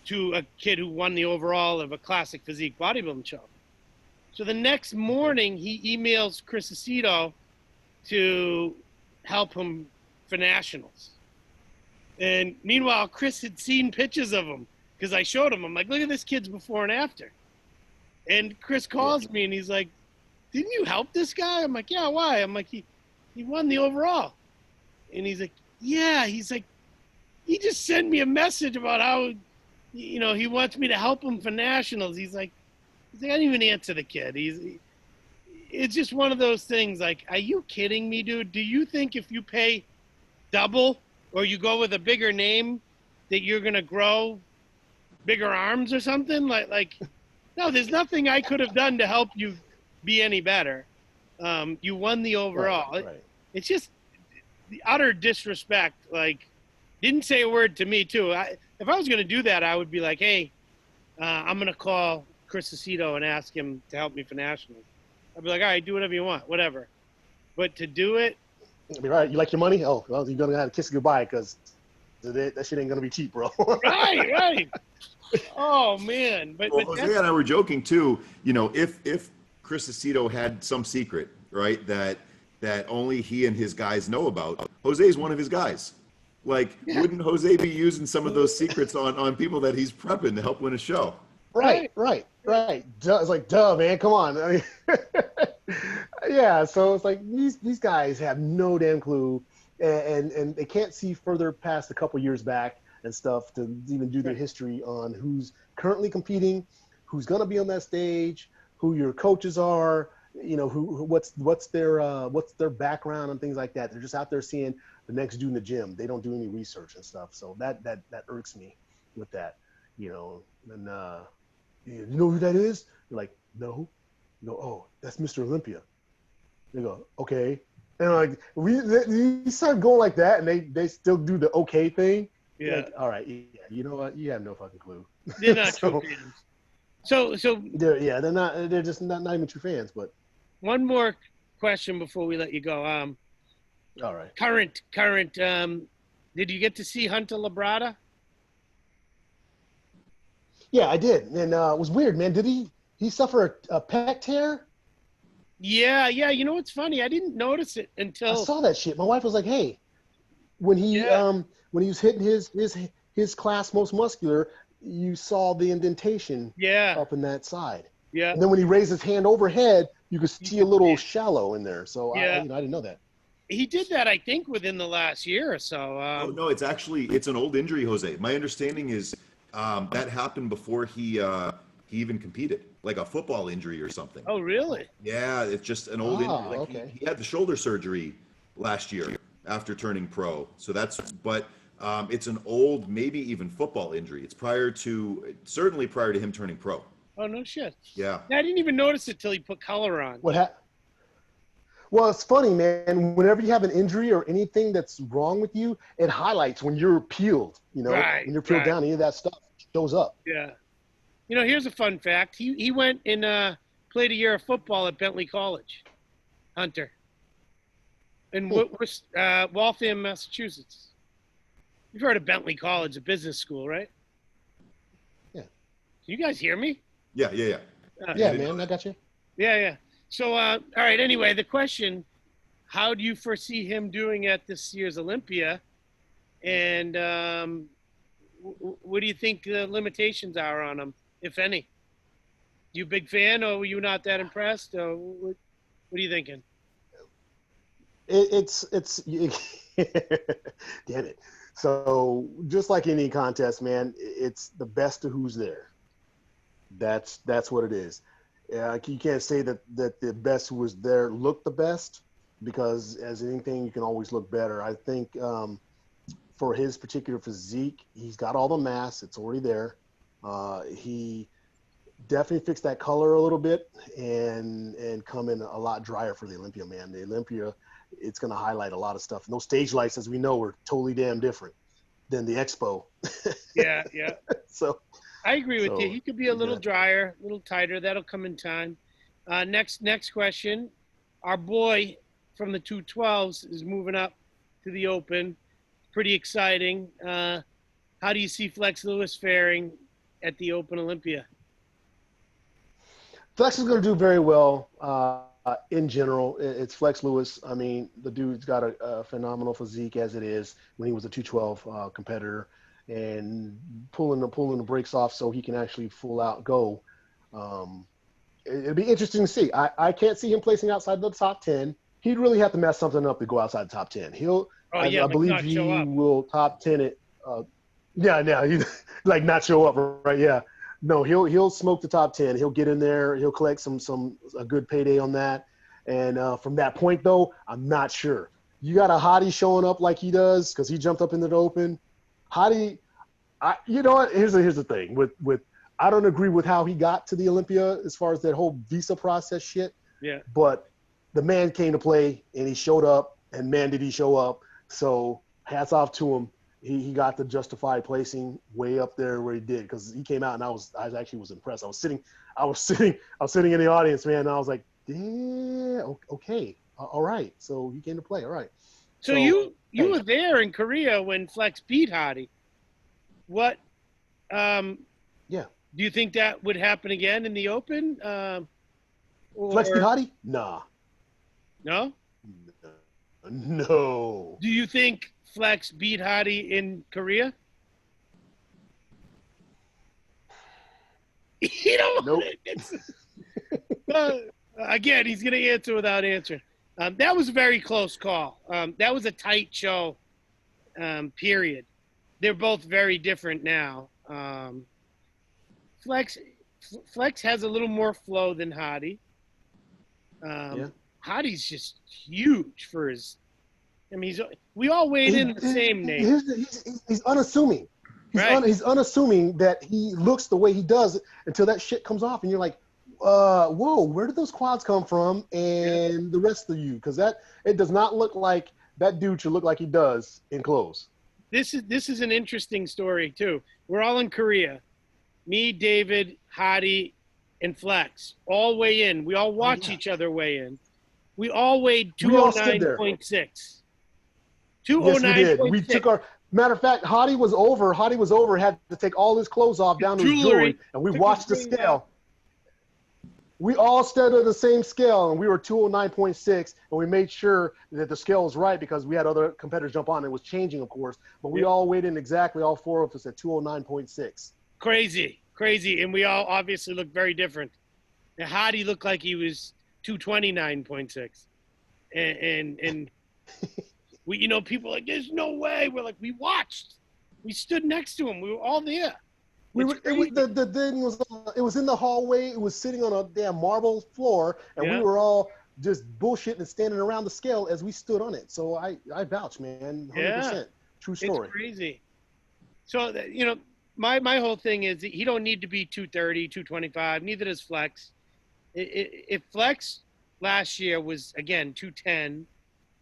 to a kid who won the overall of a classic physique bodybuilding show. So the next morning, he emails Chris Aceto to help him for nationals. And meanwhile, Chris had seen pictures of him because I showed him. I'm like, look at this kid's before and after. And Chris calls me and he's like, didn't you help this guy? I'm like, yeah, why? I'm like, he won the overall. And he's like, yeah. He's like, he just sent me a message about how, you know, he wants me to help him for nationals. He's like, I didn't even answer the kid. It's just one of those things. Like, are you kidding me, dude? Do you think if you pay double or you go with a bigger name that you're going to grow bigger arms or something? Like, no, there's nothing I could have done to help you be any better. You won the overall. Right. It's just the utter disrespect. Like, didn't say a word to me too. If I was going to do that, I would be like, hey, I'm going to call Chris Aceto and ask him to help me for nationals. I'd be like, all right, do whatever you want, whatever. But to do it. Right. You like your money? Oh, well, you're going to have to kiss it goodbye because that shit ain't going to be cheap, bro. Right. Oh, man. But Jose and I were joking, too. You know, if Chris Aceto had some secret, right, that only he and his guys know about, Jose's one of his guys. Like, wouldn't Jose be using some of those secrets on people that he's prepping to help win a show? Right. It's like, duh, man, come on. I mean, yeah, so it's like these guys have no damn clue, and they can't see further past a couple years back and stuff to even do their history on who's currently competing, who's gonna be on that stage, who your coaches are, you know, what's their background and things like that. They're just out there seeing the next dude in the gym. They don't do any research and stuff. So that irks me with that, you know. And you know who that is? You're like, no. You go, oh, that's Mr. Olympia. They go, okay. And like we start going like that, and they still do the okay thing. Yeah. Like, all right. Yeah. You know what? You have no fucking clue. They're not true fans. So they're not. They're just not even true fans. But one more question before we let you go. All right. Current. Did you get to see Hunter Labrada? Yeah, I did, and it was weird, man. Did he suffer a pec tear? Yeah. You know what's funny? I didn't notice it until I saw that shit. My wife was like, "Hey," when he was hitting his class most muscular, you saw the indentation up in that side. Yeah. And then when he raised his hand overhead, you could see a little shallow in there. So I didn't know that. He did that, I think, within the last year or so. No, it's an old injury, Jose. My understanding is that happened before he even competed, like a football injury or something. Oh, really? Yeah, it's just an old injury. Like okay. he had the shoulder surgery last year after turning pro. So it's an old, maybe even football injury. It's certainly prior to him turning pro. Oh, no shit. Yeah. I didn't even notice it till he put color on. Well, it's funny, man. Whenever you have an injury or anything that's wrong with you, it highlights when you're peeled. You know, when you're peeled down, any of that stuff shows up. Yeah. You know, here's a fun fact. He went and played a year of football at Bentley College, Hunter, in Waltham, Massachusetts. You've heard of Bentley College, a business school, right? Yeah. Can you guys hear me? Yeah. Yeah, man, I got you. Yeah. So, all right, anyway, the question, how do you foresee him doing at this year's Olympia? And what do you think the limitations are on him, if any? You a big fan, or were you not that impressed? Or what are you thinking? It's damn it. So just like any contest, man, it's the best of who's there. That's what it is. You can't say that the best who was there looked the best, because as anything, you can always look better. I think for his particular physique, he's got all the mass. It's already there. He definitely fixed that color a little bit and come in a lot drier for the Olympia, man. The Olympia, it's going to highlight a lot of stuff. And those stage lights, as we know, are totally damn different than the Expo. Yeah. So I agree with you. He could be a little drier, a little tighter. That'll come in time. Next question. Our boy from the 212s is moving up to the Open. Pretty exciting. How do you see Flex Lewis faring at the Open Olympia? Flex is going to do very well in general. It's Flex Lewis. I mean, the dude's got a phenomenal physique as it is when he was a 212 competitor, and pulling the brakes off so he can actually full out go. It'd be interesting to see. I can't see him placing outside the top 10. He'd really have to mess something up to go outside the top 10. I believe he will top 10 it. He like not show up, right? Yeah. No, he'll smoke the top 10. He'll get in there. He'll collect a good payday on that. And from that point, though, I'm not sure. You got a Hadi showing up like he does because he jumped up into the open. Hadi, you know what? Here's the thing with I don't agree with how he got to the Olympia as far as that whole visa process shit. Yeah. But the man came to play and he showed up, and man, did he show up. So hats off to him. He got the justified placing way up there where he did, because he came out and I actually was impressed. I was sitting in the audience, man, and I was like, yeah, okay, all right. So he came to play, all right. So you were there in Korea when Flex beat Hadi. What? Yeah. Do you think that would happen again in the Open? Flex beat Hadi? Nah. No. No. Do you think Flex beat Hadi in Korea? You don't. Nope. Again, he's going to answer without answering. That was a very close call. That was a tight show. Period. They're both very different now. Flex has a little more flow than Hadi. Yeah. Hadi's just huge for his. I mean, we all weighed in the same, Nate. He's unassuming. He's unassuming that he looks the way he does until that shit comes off, and you're like, whoa, where did those quads come from? And the rest of you, because it does not look like that dude should look like he does in clothes. This is an interesting story too. We're all in Korea. Me, David, Hadi, and Flex all weigh in. We all watch each other weigh in. We all weighed 209.6. 209.6. Yes, we did. We took our matter of fact, Hadi was over, had to take all his clothes off down to his jewelry, and we watched the scale. We all stood at the same scale, and we were 209.6, and we made sure that the scale was right because we had other competitors jump on. It was changing, of course, but we all weighed in exactly, all four of us at 209.6. Crazy, and we all obviously looked very different. And Hadi looked like he was 229.6, and we, people are like, there's no way. We're like, we watched, we stood next to him, we were all there. The thing was, it was in the hallway. It was sitting on a damn marble floor, and we were all just bullshitting and standing around the scale as we stood on it. So I vouch, man, 100%. True story. It's crazy. So my whole thing is he don't need to be 230, 225. Neither does Flex. If Flex last year was again 210,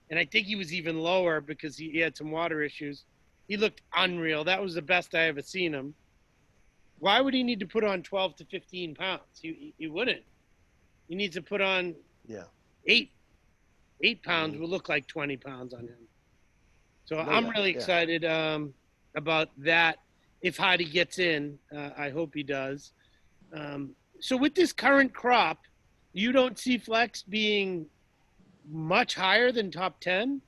and I think he was even lower because he had some water issues, he looked unreal. That was the best I ever seen him. Why would he need to put on 12 to 15 pounds? He wouldn't. He needs to put on 8 pounds will look like 20 pounds on him. So I'm really excited about that. If Hadi gets in, I hope he does. So with this current crop, you don't see Flex being much higher than top 10?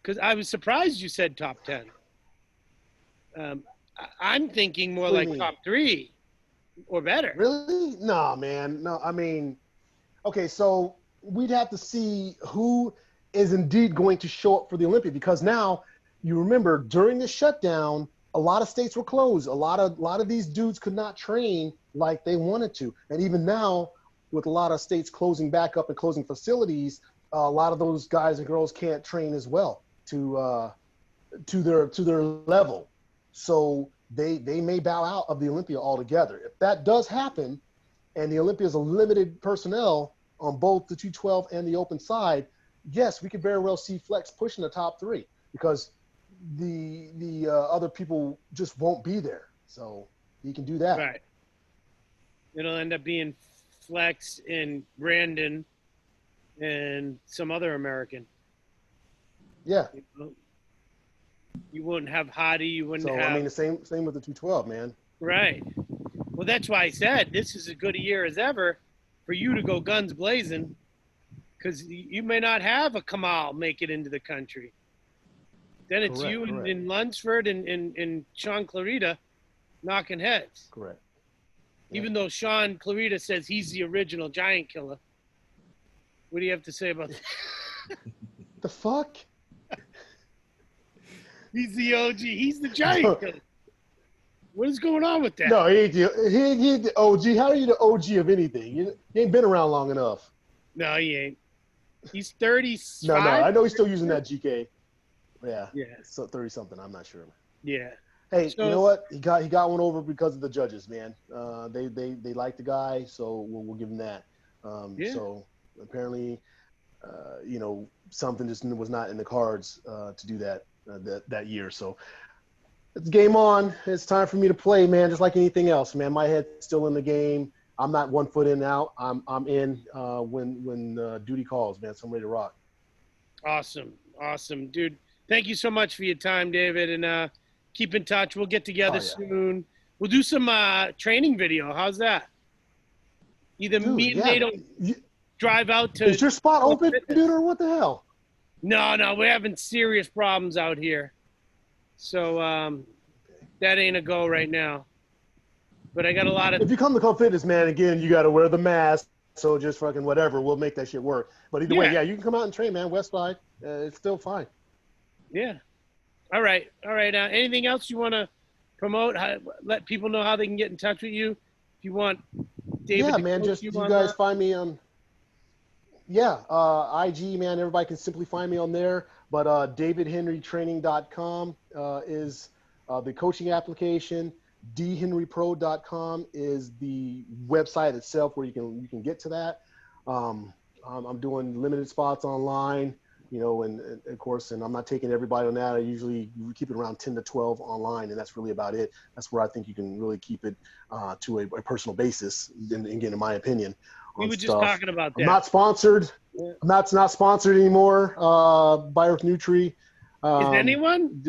Because I was surprised you said top 10. I'm thinking more like top 3 or better. Really? No, man. No, I mean, okay, so we'd have to see who is indeed going to show up for the Olympia, because now you remember during the shutdown, a lot of states were closed. A lot of these dudes could not train like they wanted to. And even now, with a lot of states closing back up and closing facilities, a lot of those guys and girls can't train as well to their level. So they may bow out of the Olympia altogether. If that does happen, and the Olympia is a limited personnel on both the 212 and the open side, yes, we could very well see Flex pushing the top 3 because the other people just won't be there. So he can do that. Right. It'll end up being Flex and Brandon and some other American. Yeah. You wouldn't have Hadi. You wouldn't have. I mean, the same with the 212, man. Right. Well, that's why I said this is as good a year as ever for you to go guns blazing, because you may not have a Kamal make it into the country. Then it's Correct, you correct. in Lunsford and Sean Clarita knocking heads. Correct. Even though Sean Clarita says he's the original giant killer. What do you have to say about that? The fuck? He's the OG. He's the giant killer. What is going on with that? No, he ain't the OG. How are you the OG of anything? You ain't been around long enough. No, he ain't. He's 35. No, I know he's still using that GK. Yeah. Yeah. So 30 something. I'm not sure. Yeah. Hey, So, you know what? He got one over because of the judges, man. They like the guy, so we'll give him that. Yeah. So apparently, something just was not in the cards to do that that year. So it's game on. It's time for me to play, man. Just like anything else, man. My head's still in the game. I'm not 1 foot in and out. I'm in when duty calls, man. So I'm ready to rock. Awesome, dude. Thank you so much for your time, David, and keep in touch. We'll get together soon. We'll do some training video. How's that? Either Dude, me and Nate will drive out to. Is your spot open, dude, or what the hell? No, we're having serious problems out here, so that ain't a go right now. But I got a lot of. If you come to Club Fitness, man, again, you got to wear the mask. So just fucking whatever, we'll make that shit work. But either way, yeah, you can come out and train, man. West Side, it's still fine. Yeah. All right. Anything else you want to promote? Let people know how they can get in touch with you. If you want, David. Yeah, man. Just you guys find me on. Yeah, IG, man. Everybody can simply find me on there. But DavidHenryTraining.com is the coaching application. dhenrypro.com is the website itself where you can get to that. I'm doing limited spots online, and of course, and I'm not taking everybody on that. I usually keep it around 10 to 12 online, and that's really about it. That's where I think you can really keep it to a personal basis, again, in my opinion. We were just talking about that. I'm not sponsored. Yeah. I'm not sponsored anymore by Earth Nutri. Is anyone?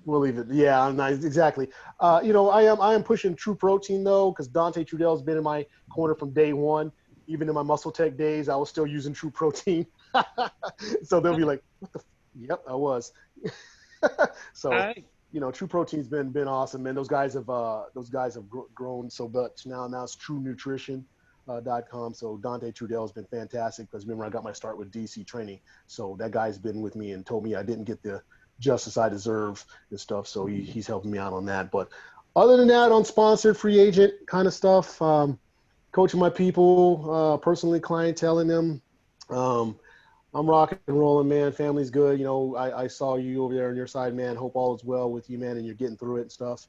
We'll leave it. Yeah, I'm not exactly. I am pushing True Protein though, because Dante Trudell's been in my corner from day one. Even in my Muscle Tech days, I was still using True Protein. So they'll be like, "What the?" Yep, I was. So True Protein's been awesome, man. Those guys have grown so much now. Now it's TrueNutrition.com. So Dante Trudell has been fantastic because remember I got my start with DC training. So that guy's been with me and told me I didn't get the justice I deserve and stuff. So he's helping me out on that. But other than that, unsponsored free agent kind of stuff, coaching my people, personally clienteling them. I'm rocking and rolling, man. Family's good. I saw you over there on your side, man. Hope all is well with you, man, and you're getting through it and stuff.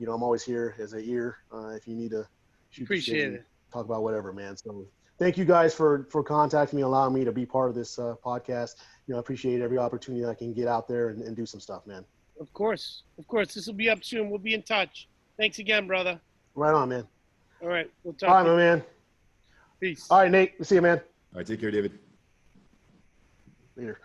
I'm always here as an ear if you need to shoot. Appreciate it. Talk about whatever, man. So thank you guys for contacting me, allowing me to be part of this podcast. I appreciate every opportunity I can get out there and do some stuff, man. Of course. This will be up soon. We'll be in touch. Thanks again, brother. Right on, man. All right. We'll talk. All right, my man. Peace. All right, Nate. We'll see you, man. All right, take care, David. Later.